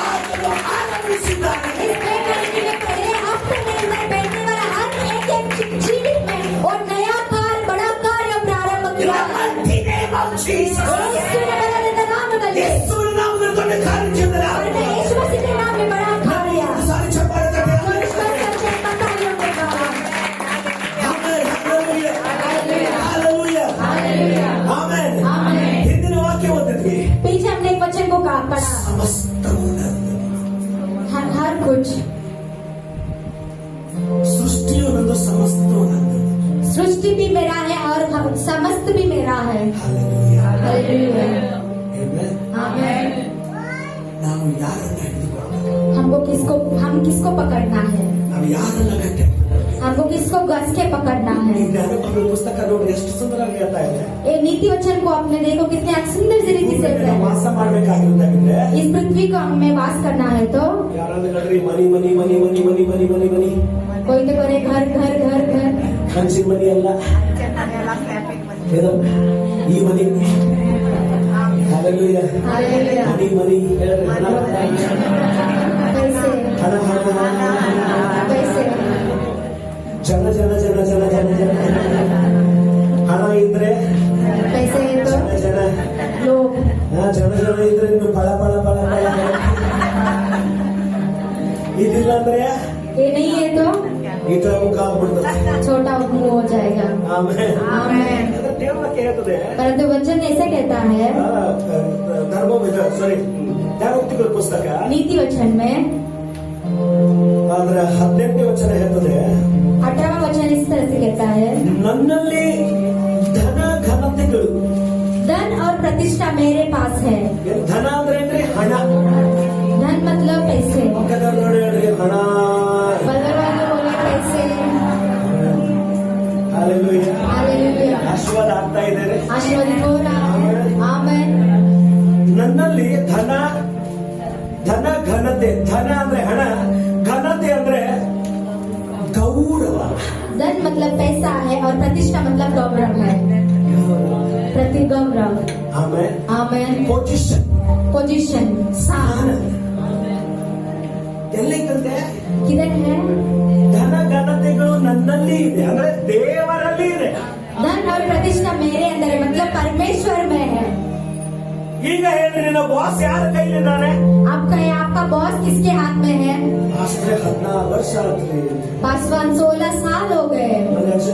ಆತನು ಆರಂಭಿಸಿದ್ದಾನೆ. इस महीने में पहले हफ्ते में अंदर बैठने वाला हर एक जीवित में और नया कार्य, बड़ा कार्य प्रारंभ किया है. ಯೇಸುವಿನ ಬಲದ ನಾಮದಲ್ಲಿ, ಯೇಸುವಿನ ನಾಮದಲ್ಲಿ ದೊಡ್ಡ ಕಾರ್ಯ ಜೀವನದಲ್ಲಿ ಆರಂಭ. यीशु मसीह के नाम में बड़ा कार्य. ಒಂದು ಸಾರಿ ಚಪ್ಪಾಳೆ ತಟ್ಟಿ ಆಮೆನ್. ಆಮೆನ್. ಹಿಂದಿನ ವಾಕ್ಯ ಓದಿದ್ವಿ, पीछे हमने एक वचन को पढ़ा, ಸಮಸ್ತವು ನಂದು. हर कुछ ಸೃಷ್ಟಿಯು ನಂದು, ಸಮಸ್ತವು ನಂದು. सृष्टि भी मेरा है और समस्त भी मेरा है. Hallelujah. हालेलुया. Amen. आमेन. ನಾವು ಯಾರನ್ನು ಹಿಡಿದುಕೊಳ್ಳಬೇಕು? हम किसको पकड़ना है, ನಾವು ಯಾರನ್ನ ಗಟ್ಟಿ हमको किसको कस के पकड़ना ಈ है। ಜ್ಞಾನೋಕ್ತಿಯ ಪುಸ್ತಕ ನೋಡಿ ಎಷ್ಟು ಸುಂದರವಾಗಿ ಹೇಳ್ತಾ ಇದೆ. ये नीति वचन को आपने देखो कितने सुंदर से रीति से ಭೂಮಿಯಲ್ಲಿ है। ವಾಸ ಮಾಡ್ಬೇಕಾಗಿರುತ್ತಾಗಿದ್ರೆ इस पृथ्वी को हमें वास करना है तो ಯಾರಾದ್ರೂ ಹೇಳ್ರಿ ಮನಿ ಮನಿ ಮನಿ ಮನಿ ಮನಿ ಮನಿ ಮನಿ ಮನಿ कोई तो करे घर घर घर घर, ಹಂಚಿನ ಮನಿ ಅಲ್ಲ, ಇದು ಈ ಮನಿ. Hallelujah. हालेलुया। ಮನಿ ಮನಿ ಹೇಳ್ರಿ ಹಣ पैसे ಹಣ ಹಣ पैसे ಜನ ಜನ ಜನ ಜನ ಜನ ಜನ ಹಣ ಇದ್ರೆ पैसे है तो ಜನ ಜನ लोग, ಜನ ಜನ ಇದ್ರೆ ಇನ್ನು ಪಳ ಪಳ ಪಳ ಪಳ ಇದಿಲ್ಲ ಅಂದ್ರೆ ये नहीं है तो ಈ ತರ ಮುಖ ಆಗ್ಬಿಡ್ತದೆ. छोटा मुंह हो जाएगा। ಆಮೇಲೆ आमेन। ದೇವರಕ್ಕೆ ಹೇಳ್ತದೆ परंतु वचन ऐसे कहता है ಧರ್ಮ ಸಾರಿ ಜ್ಞಾನೋಕ್ತಿಗಳ ಪುಸ್ತಕ नीति वचन में ಅದರ 18ನೇ ವಚನ ಹೇಳ್ತದೆ 18वां वचन इस तरह से कहता है, ನನ್ನಲ್ಲಿ ಧನ ಘನತೆಗಳು. धन और प्रतिष्ठा मेरे पास है। ಧನ ಅಂದ್ರೆ ಏನ್ರಿ ಹಣ. धन मतलब पैसे, ಪಕ್ಕದವ್ರು ನೋಡಿ ಹೇಳ್ರಿ ಹಣ. बगल वाले बोले पैसे। Hallelujah. हालेलुया। ಆಶೀರ್ವಾದ ಆಗ್ತಾ ಇದ್ದಾರೆ. आशीर्वादित हो रहा है। आमेन। ನನ್ನಲ್ಲಿ ಧನ ಧನ ಘನತೆ. ಧನ ಅಂದ್ರೆ ಹಣ, ಘನತೆ ಅಂದ್ರೆ ಗೌರವ. धन मतलब पैसा है और प्रतिष्ठा मतलब गौरव है, प्रति गौरव। ಆಮೇಲೆ आमेन। ಪೊಸಿಷನ್ पोजीशन ಸ್ಥಾನ ಎಲ್ಲಿದೆ? किधर है? ಧನ ಘನತೆಗಳು ನನ್ನಲ್ಲಿ ಇದೆ ಅಂದ್ರೆ ದೇವರಲ್ಲಿ ಇದೆ. धन और प्रतिष्ठा मेरे अंदर है मतलब परमेश्वर में है। ಈಗ ಹೇಳ್ರಿ ನಿನ್ನ ಬಾಸ್ ಯಾರ ಕೈಲಿದ್ದಾನೆ? आपका बॉस किसके हाथ में है? ಅಷ್ಟೇ 16 ವರ್ಷ ಆದ್ರಿ. पासवान 16 साल हो गए।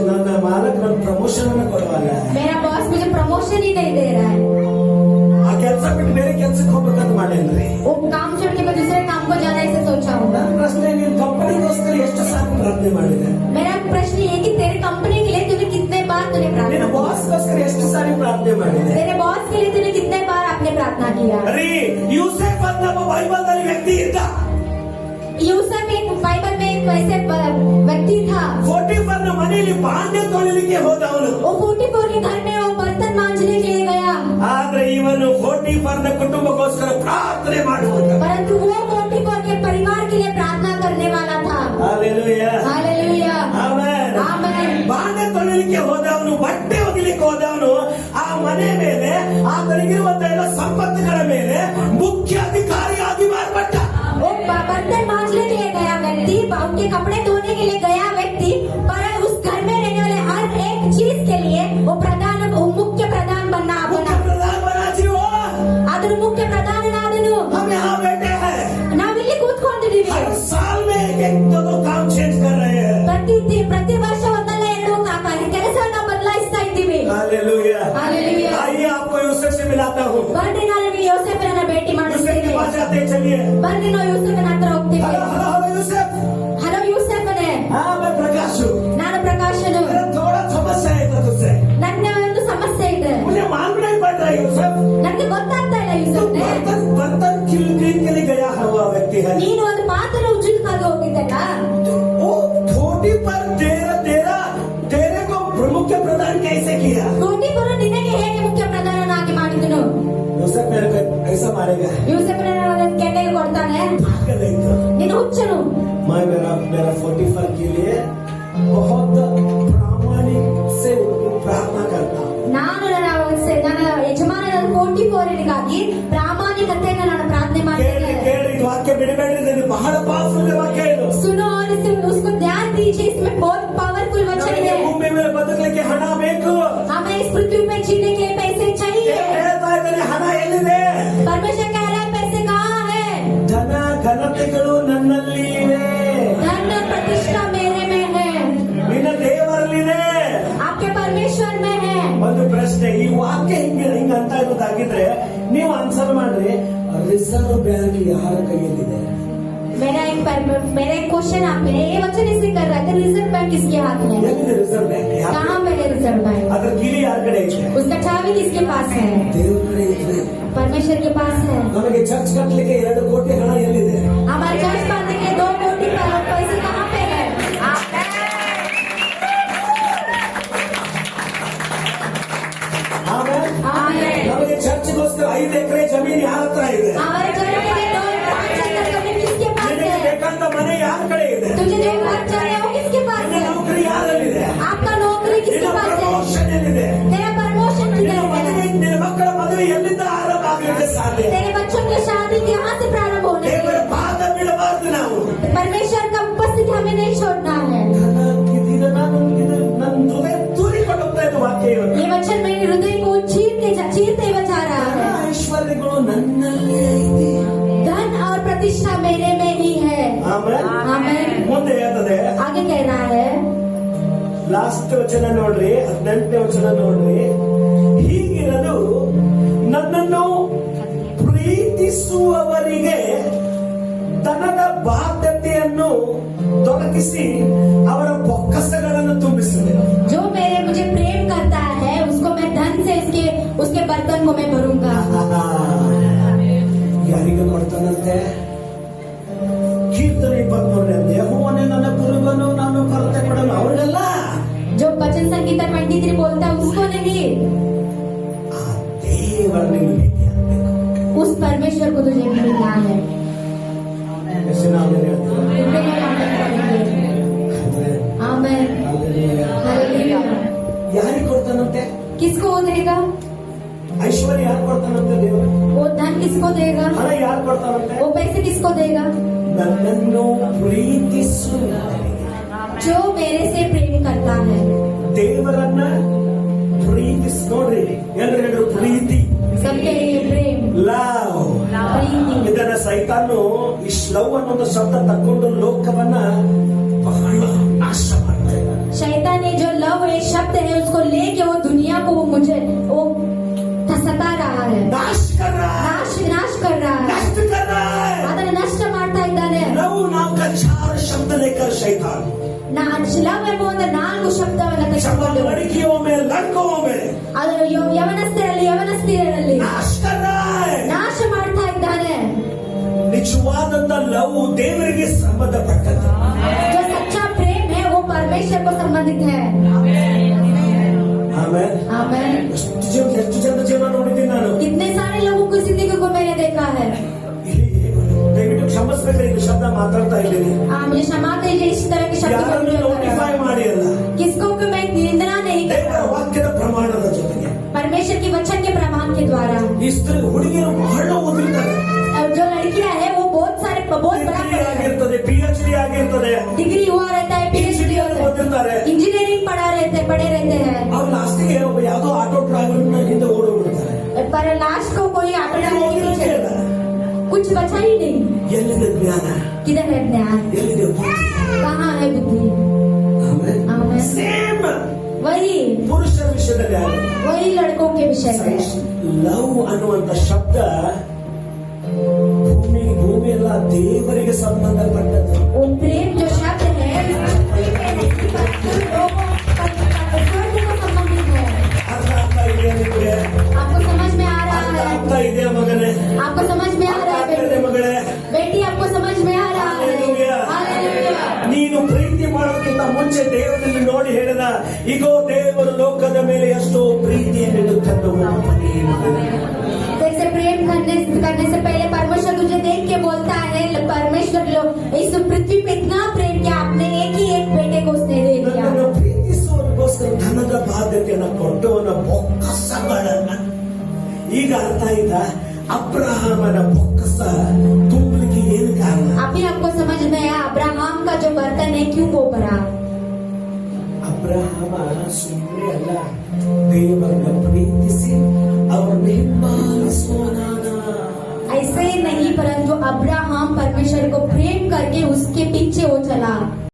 ನನ್ನ ಮಾಲಕ ನನ್ನ ಪ್ರಮೋಷನ್ ಅನ್ನ ಕೊಡವಲ್ಲ. मेरा बॉस मुझे प्रमोशन ही नहीं दे रहा है। ಆ ಕೆಲಸ ಬಿಟ್ಟು ಬೇರೆ ಕೆಲಸಕ್ಕೆ ಹೋಗ್ಬೇಕಂತ ಮಾಡೇನ್ರಿ. वो काम छोड़ के मैं दूसरे काम को जाना ऐसे सोचा हूँ। ನನ್ನ ಪ್ರಶ್ನೆ, ನೀನ್ ಕಂಪನಿಗೋಸ್ಕರ ಎಷ್ಟು ಸಾರಿ ಪ್ರಾರ್ಥನೆ ಮಾಡಿದೆ? मेरा प्रश्न ये कि तेरे कंपनी के लिए तूने कितने बार तूने ನಿನ್ನ प्रार्थना, ಬಾಸ್ಗೋಸ್ಕರ ಎಷ್ಟು ಸಾರಿ ಪ್ರಾರ್ಥನೆ ಮಾಡಿದೆ? तेरे बॉस के लिए तूने कितने बार आपने प्रार्थना किया? ರೀ ಯೂಸೆಫ್ ಅಂತ ಒಬ್ಬ ಬೈಬಲ್ನಲ್ಲಿ ವ್ಯಕ್ತಿ ಇದ್ದ. यूसुफ एक बाइबल में एक वैसे व्यक्ति था। ಪೋಟಿಫರ್ನ ಮನೆಯಲ್ಲಿ ಪಾಂಡ್ಯ ತೊಳಿಲಿಕ್ಕೆ ಹೋದವನು. वो 44 के घर में वो बर्तन मांजने के लिए गया, ಆದ್ರೆ ಇವನು ಪೋಟಿಫರ್ನ ಕುಟುಂಬಕ್ಕೋಸ್ಕರ ಪ್ರಾರ್ಥನೆ ಮಾಡುವುದು. परंतु वो 44 के परिवार के लिए प्रार्थना करने वाला था। Hallelujah. हालेलुया। ಆಮೆನ್. आमेन। ಪಾಂಡ್ಯ ತೊಳಿಲಿಕ್ಕೆ ಹೋದವನು, ಬಟ್ಟೆ ಒಗಿಲಿಕ್ಕೆ ಹೋದವನು, ಆ ಮನೆ ಮೇಲೆ ಆತನಿಗಿರುವಂತಹ ಎಲ್ಲ ಸಂಪತ್ತುಗಳ ಮೇಲೆ ಮುಖ್ಯ ಅಧಿಕಾರಿಯಾಗಿ ಮಾರ್ಪಟ್ಟ. वो बर्तन मांजने के लिए गया व्यक्ति, उनके कपड़े धोने के लिए गया व्यक्ति, पर उस घर में रहने वाले हर एक चीज के लिए वो मुख्य प्रधान बनना ಮುಖ್ಯ बना। ಪ್ರಧಾನ ಬನಾಜಿವೋ. ಅದನ್ನು ಮುಖ್ಯ ಪ್ರಧಾನನಾದನು हम यहाँ बैठे हैं, ನಾವಿಲ್ಲಿ ಕೂತ್ಕೊಂಡಿದ್ದೀವಿ। हर साल में एक दो काम चेंज कर रहे हैं. ಪ್ರತಿ ವರ್ಷ ಒಂದಲ್ಲ ಎರಡು ಕೆಲಸವನ್ನ ಬದಲಾಯಿಸ್ತಾ ಇದ್ದೀವಿ। हालेलुया. हालेलुया। आइए आपको यूसुफ से मिलाता हूँ. ಬರ್ರಿ ನಾನು ನಿಮಗೆ ಯೋಸೇಫನನ್ನ ಭೇಟಿ यूसुफ ಮಾಡಿಸ್ತೇನೆ। के पास जाते हैं, चलिए. ಬರ್ರಿ ನಾವು ಯೋಸೇಫನ ಹತ್ರ ಹೋಗ್ತೀವಿ। Hello hello hello Yusuf. Hello ಯೋಸೇಫನೇ, हाँ मैं प्रकाश हूँ. ನಾನು ಪ್ರಕಾಶನು। मेरा थोड़ा समस्या है तो तुझसे. ನನ್ನ ಒಂದು ಸಮಸ್ಯೆ ಇದೆ, मुझे मालूम नहीं पड़ रहा है यूसुफ. ನನಗೆ ಗೊತ್ತಾಗ್ತಾ ಇಲ್ಲ ಯೂಸಫ್ನೇ। बर्तन खरीदने के लिए गया हुआ व्यक्ति है. ನೀನು ಒಂದು ಪಾತ್ರೆ ಉಜ್ಜುದಕ್ಕಾಗಿ ಹೋಗಿದ್ದಲ್ಲ, वो थोड़ी पर तेरे को प्रमुख प्रदान कैसे किया? ಕೋಟಿಪುರ ನಿನಗೆ ಹೇಗೆ ಮುಖ್ಯ ಪ್ರಧಾನನಾಗಿ ಮಾಡಿದನು? यूसुफ मेरे को ऐसा मारेगा. ಯೂಸಫನ ಕೆಂಡೆಗೆ ಕೊಡ್ತಾನೆ, पागल है तो. ನೀನು ಹುಚ್ಚನು। मैं मेरा 45 के लिए बहुत प्रामाणिक से प्रार्थना करता हूँ. ನಾನು ನನ್ನ ಯಜಮಾನನ 44ಗಾಗಿ ಪ್ರಾಮಾಣಿಕತೆಯಿಂದ ನಾನು ಪ್ರಾರ್ಥನೆ ಮಾಡ್ತೇನೆ। ಕೇಳಿ ಈ ವಾಕ್ಯ ಬಿಡಬೇಡಿ, ಬಹಳ ಪವರ್ಫುಲ್ ವಾಕ್ಯ ಇದು. सुनो और इसे उसको ध्यान दीजिए, इसमें बहुत पावरफुल वचन ನಮಗೆ है। ಭೂಮಿ ಮೇಲೆ ಬದುಕಲಿಕ್ಕೆ ಹಣ ಬೇಕು. हमें इस पृथ्वी में जीने के लिए पैसे चाहिए। ಹೇಳ್ತಾ ಇದ್ದಾನೆ, ಹಣ ಎಲ್ಲಿದೆ? परमेश्वर कह रहा है पैसे कहाँ है? ಧನ ಘನತೆಗಳು ನನ್ನಲ್ಲಿ ಇವೆ. धन और प्रतिष्ठा मेरे में है, ನಿನ್ನ ದೇವರಲ್ಲಿದೆ. आपके परमेश्वर में है। ಒಂದು ಪ್ರಶ್ನೆ, ಈ ವಾಕ್ಯ ಹಿಂಗ ಅಂತ ಇರೋದಾಗಿದ್ರೆ ನೀವು ಆನ್ಸರ್ ಮಾಡ್ರಿ. ರಿಸರ್ವ್ ಬ್ಯಾಂಕ್ ಯಾರ ಕೈಯಲ್ಲಿದೆ? मेरा एक क्वेश्चन आपके लिए, ये वचन इसे कर रहा है, रिजर्व बैंक किसके हाथ में है? ಎಲ್ಲಿದೆ ರಿಸರ್ವ್ ಬ್ಯಾಂಕ್? कहाँ पे है रिजर्व बैंक? ಅದ್ರ ಕಿಲಿ ಯಾರ ಕಡೆ ಇದೆ? उसका चाबी किसके पास है? ದೇವ್ರ ಕಡೆ ಇದೆ. परमेश्वर के पास है। ನಮಗೆ ಚರ್ಚ್ ಕಟ್ಟಲಿಕ್ಕೆ 2 ಕೋಟಿ ಹಣ ಎಲ್ಲಿದೆ? हमारे चर्च बांधने ಜಮೀನು ಯಾರ ಹತ್ರ ಇದೆ? हमारे घर में 2-5 एकड़ जमीन किसके पास ನಿನಗೆ है? ಬೇಕಾದ ಮನೆ ಯಾರ ಕಡೆ ಇದೆ? तुझे जो घर चाहिए वो किसके पास ನಿನ್ನ है? ನೌಕರಿ ಯಾರಲ್ಲಿದೆ? आपका नौकरी किसके ನಿನ್ನ पास है? ಪ್ರಮೋಷನ್ ಎಲ್ಲಿದೆ? तेरा प्रमोशन ನಿನ್ನ किधर ಮದುವೆ, है? ನಿನ್ನ ಮಕ್ಕಳ ಮದುವೆ ಎಲ್ಲಿಂದ ಆರಂಭ ಆಗಲಿಕ್ಕೆ ಸಾಧ್ಯ? तेरे बच्चों की शादी कहाँ से प्रारंभ होने ದೇವರ है? ಪಾದ ಬೀಳಬಾರದು ನಾವು. परमेश्वर का उपस्थिति हमें नहीं छोड़ना है। ನನ್ನ ಹೃದಯ ತೂರಿಕೊಂಡು ಹೋಗ್ತಾ ಇದ್ದ ವಾಕ್ಯ ಇವತ್ತು. ये वचन मेरे हृदय को चीरते हुए जा रहा ಧನ, है। ಐಶ್ವರ್ಯಗಳು ನನ್ನಲ್ಲೇ ಐತಿ. धन और प्रतिष्ठा मेरे में ही है। ಆಮೇಲೆ आमीन। ಮುಂದೆ ಹೇಳ್ತದೆ, आगे कह रहा है, ಲಾಸ್ಟ್ ವಚನ ನೋಡ್ರಿ, 18ನೇ ವಚನ ನೋಡ್ರಿ. ಹೀಗಿರಲು ನನ್ನನ್ನು ಪ್ರೀತಿಸುವವರಿಗೆ ಧನದ ಬಾಧ್ಯತೆಯನ್ನು ತೊಲಗಿಸಿ ಅವರ ಬೊಕ್ಕಸಗಳನ್ನು ತುಂಬಿಸುವೆ. जो मुझे प्रेम करता है उसको मैं धन से उसके बर्तन को मैं भरूंगा। ಯಾರಿಗೆ ಕೊಡ್ತಾನಂತೆ? ಕೀರ್ತನೆ 23 ಯೆಹೋವನೇ ನನ್ನ ಗುರುವನು, ನಾನು ಕೊರತೆ ಕೊಡಲು ಅವರಿಗೆಲ್ಲ. जो वचन संगीता 23 बोलता है उसको नहीं, ಆ ದೇವರನ್ನು ಭೇಟಿ ಆಗ್ಬೇಕು. उस परमेश्वर को तुझे मिलना है। ಎಷ್ಟು ನಾವು ಹೇಳ್ತೀವಿ? आमीन। हालेलुया। ಯಾರಿಗೆ ಕೊಡ್ತಾನಂತೆ? किसको वो देगा? ಐಶ್ವರ್ಯ ಯಾರು ಕೊಡ್ತಾನಂತೆ? ದೇವರು. वो धन किसको देगा? ಹಣ ಯಾರು ಕೊಡ್ತಾನಂತೆ? वो पैसे किसको देगा? ನನ್ನನ್ನು ಪ್ರೀತಿಸು. जो मेरे से प्रेम करता है। ದೇವರನ್ನ ಪ್ರೀತಿಸ್. ನೋಡ್ರಿ, ಎಲ್ಲರೂ ಪ್ರೀತಿ, सबके लिए प्रेम, ಲವ್. प्रीति। ಇದನ್ನ ಸೈತಾನು ಈ ಲವ್ ಅನ್ನೋ ಶಬ್ದ ತಕೊಂಡು ಲೋಕವನ್ನ ಬಹಳ ನಾಶ ಮಾಡ್ತಾ ಇದ್ದಾನೆ. शैतान ने जो लव ये शब्द है उसको लेके वो दुनिया को वो सता रहा है, ನಾಶ कर रहा है, नाश कर रहा है, नष्ट कर रहा है. ಅದನ್ನ ನಷ್ಟ ಮಾಡ್ತಾ ಇದ್ದಾನೆ। ಲವ್ नाम का 4 शब्द लेकर शैतान ಲವ್ ಎಂಬ ಒಂದು 4 ಶಬ್ದವನ್ನ सब ತೆಗೆದುಕೊಂಡು लड़कियों में लड़कों में ಅದನ್ನು ಯವನಸ್ಥರಲ್ಲಿ नाश कर रहा है. ನಾಶ ಮಾಡ್ತಾ ಇದ್ದಾನೆ। ನಿಜವಾದಂತ ಲವ್ ದೇವರಿಗೆ ಸಂಬಂಧಪಟ್ಟದ್ದು. जो सच्चा प्रेम है वो परमेश्वर को संबंधित है। ಆಮೇಲೆ आमीन। ಎಷ್ಟು ಜನ ಜೀವನ ನೋಡಿದ್ದೀನಿ ನಾನು. कितने सारे लोगों की जिंदगी को मैंने देखा है। ದಯವಿಟ್ಟು ಕ್ಷಮಿಸ್ಬೇಕಾದ್ರೆ ಇದು ಶಬ್ದ ಮಾತಾಡ್ತಾ ಇದ್ದೀನಿ. मुझे क्षमा कीजिए इस तरह के शब्द का ಯಾರನ್ನು प्रयोग कर ನೋಟಿಫೈ रहा हूं। ಮಾಡಿ ಅಲ್ಲ, किसको भी मैं निंदना नहीं कर ದೇವರ रहा हूं। ವಾಕ್ಯದ ಪ್ರಮಾಣದ ಜೊತೆಗೆ. परमेश्वर की वचन के प्रमाण के द्वारा ಈ ಸ್ತ್ರೀ ಹುಡುಗಿಯರು ಬಹಳ ಓದಿರ್ತಾರೆ. और जो लड़कियां है वो बहुत बड़ा ಡಿಗ್ರಿ ಆಗಿರ್ತದೆ, PhD ಆಗಿರ್ತದೆ, डिग्री हुआ रहता है, PhD ಇಂಜಿನಿಯರ್ होता ಓದಿರ್ತಾರೆ. है, इंजीनियरिंग पढ़े रहते हैं। ಅವ್ರು ಲಾಸ್ಟಿಗೆ ಒಬ್ಬ ಯಾವುದೋ ಆಟೋ ಡ್ರೈವರ್ನ ಹಿಂದೆ ಓಡೋಗ್ಬಿಡ್ತಾರೆ. पर लास्ट को कोई आटो ಓದಿರೋದೇ ಇಲ್ಲ. कुछ बचा ही नहीं। ಎಲ್ಲಿದೆ ಜ್ಞಾನ? किधर है ज्ञान? ಎಲ್ಲಿದೆ ಬುದ್ಧಿ? कहाँ है बुद्धि? ಆಮೇಲೆ आमीन। ಸೇಮ್ वही ಪುರುಷರ ವಿಷಯದಲ್ಲಿ ಆಗುತ್ತೆ. वही लड़कों के विषय में ಲವ್ ಅನ್ನುವಂತ ಶಬ್ದ ಭೂಮಿ ಎಲ್ಲ ದೇವರಿಗೆ ಸಂಬಂಧಪಟ್ಟದ್ದು. वो प्रेम जो शब्द है स्वर्ग को संबंधित है। ಅರ್ಥ ಆಗ್ತಾ ಇದೆಯಾ ನಿಮಗೆ? आपको समझ में आ रहा ಅರ್ಥ है? ಆಗ್ತಾ ಇದೆಯಾ ಮಗನೇ? आपको समझ में आ ಅರ್ಥ रहा ಆಗ್ತಾ ಇದೆ है ಮಗಳೇ? बेटी? आपको समझ में आ रहा है? हालेलुया। हालेलुया। ನೀನು ಪ್ರೀತಿ ಮಾಡೋದಕ್ಕಿಂತ ಮುಂಚೆ ದೇವರನ್ನು ನೋಡಿ ಹೇಳಿದ, ಈಗೋ ದೇವರು ಲೋಕದ ಮೇಲೆ ಎಷ್ಟೋ ಪ್ರೀತಿಯನ್ನು जैसे प्रेम करने से पहले परमेश्वर तुझे देख के बोलता है, परमेश्वर इस पृथ्वी पे इतना प्रेम किया, आपने एक बेटे को उसने दे दिया। ನನ್ನನ್ನು ಪ್ರೀತಿಸುವವರಿಗೋಸ್ಕರ ಧನದ ಬಾಧ್ಯತೆಯನ್ನು ಕೊಟ್ಟು ಅವನ ಬೊಕ್ಕಸಗಳನ್ನ. ಈಗ ಅರ್ಥ ಆಯ್ತಾ? ಅಬ್ರಹಾಮನ ಬೊಕ್ಕಸ ತುಂಬಲಿಕ್ಕೆ ಏನು ಕಾರಣ? अभी आपको समझ में आया अब्राहम का जो बर्तन है क्यों वो भरा? ಅಬ್ರಹಾಮ ಸುಮ್ಮನೆ ಅಲ್ಲ, ದೇವರನ್ನ ಪ್ರೀತಿಸಿ ಅವರನ್ನು ಹಿಂಬಾಲಿಸುವನಾದ. ऐसे ही नहीं, परंतु अब्राहम परमेश्वर को प्रेम करके उसके पीछे वो चला।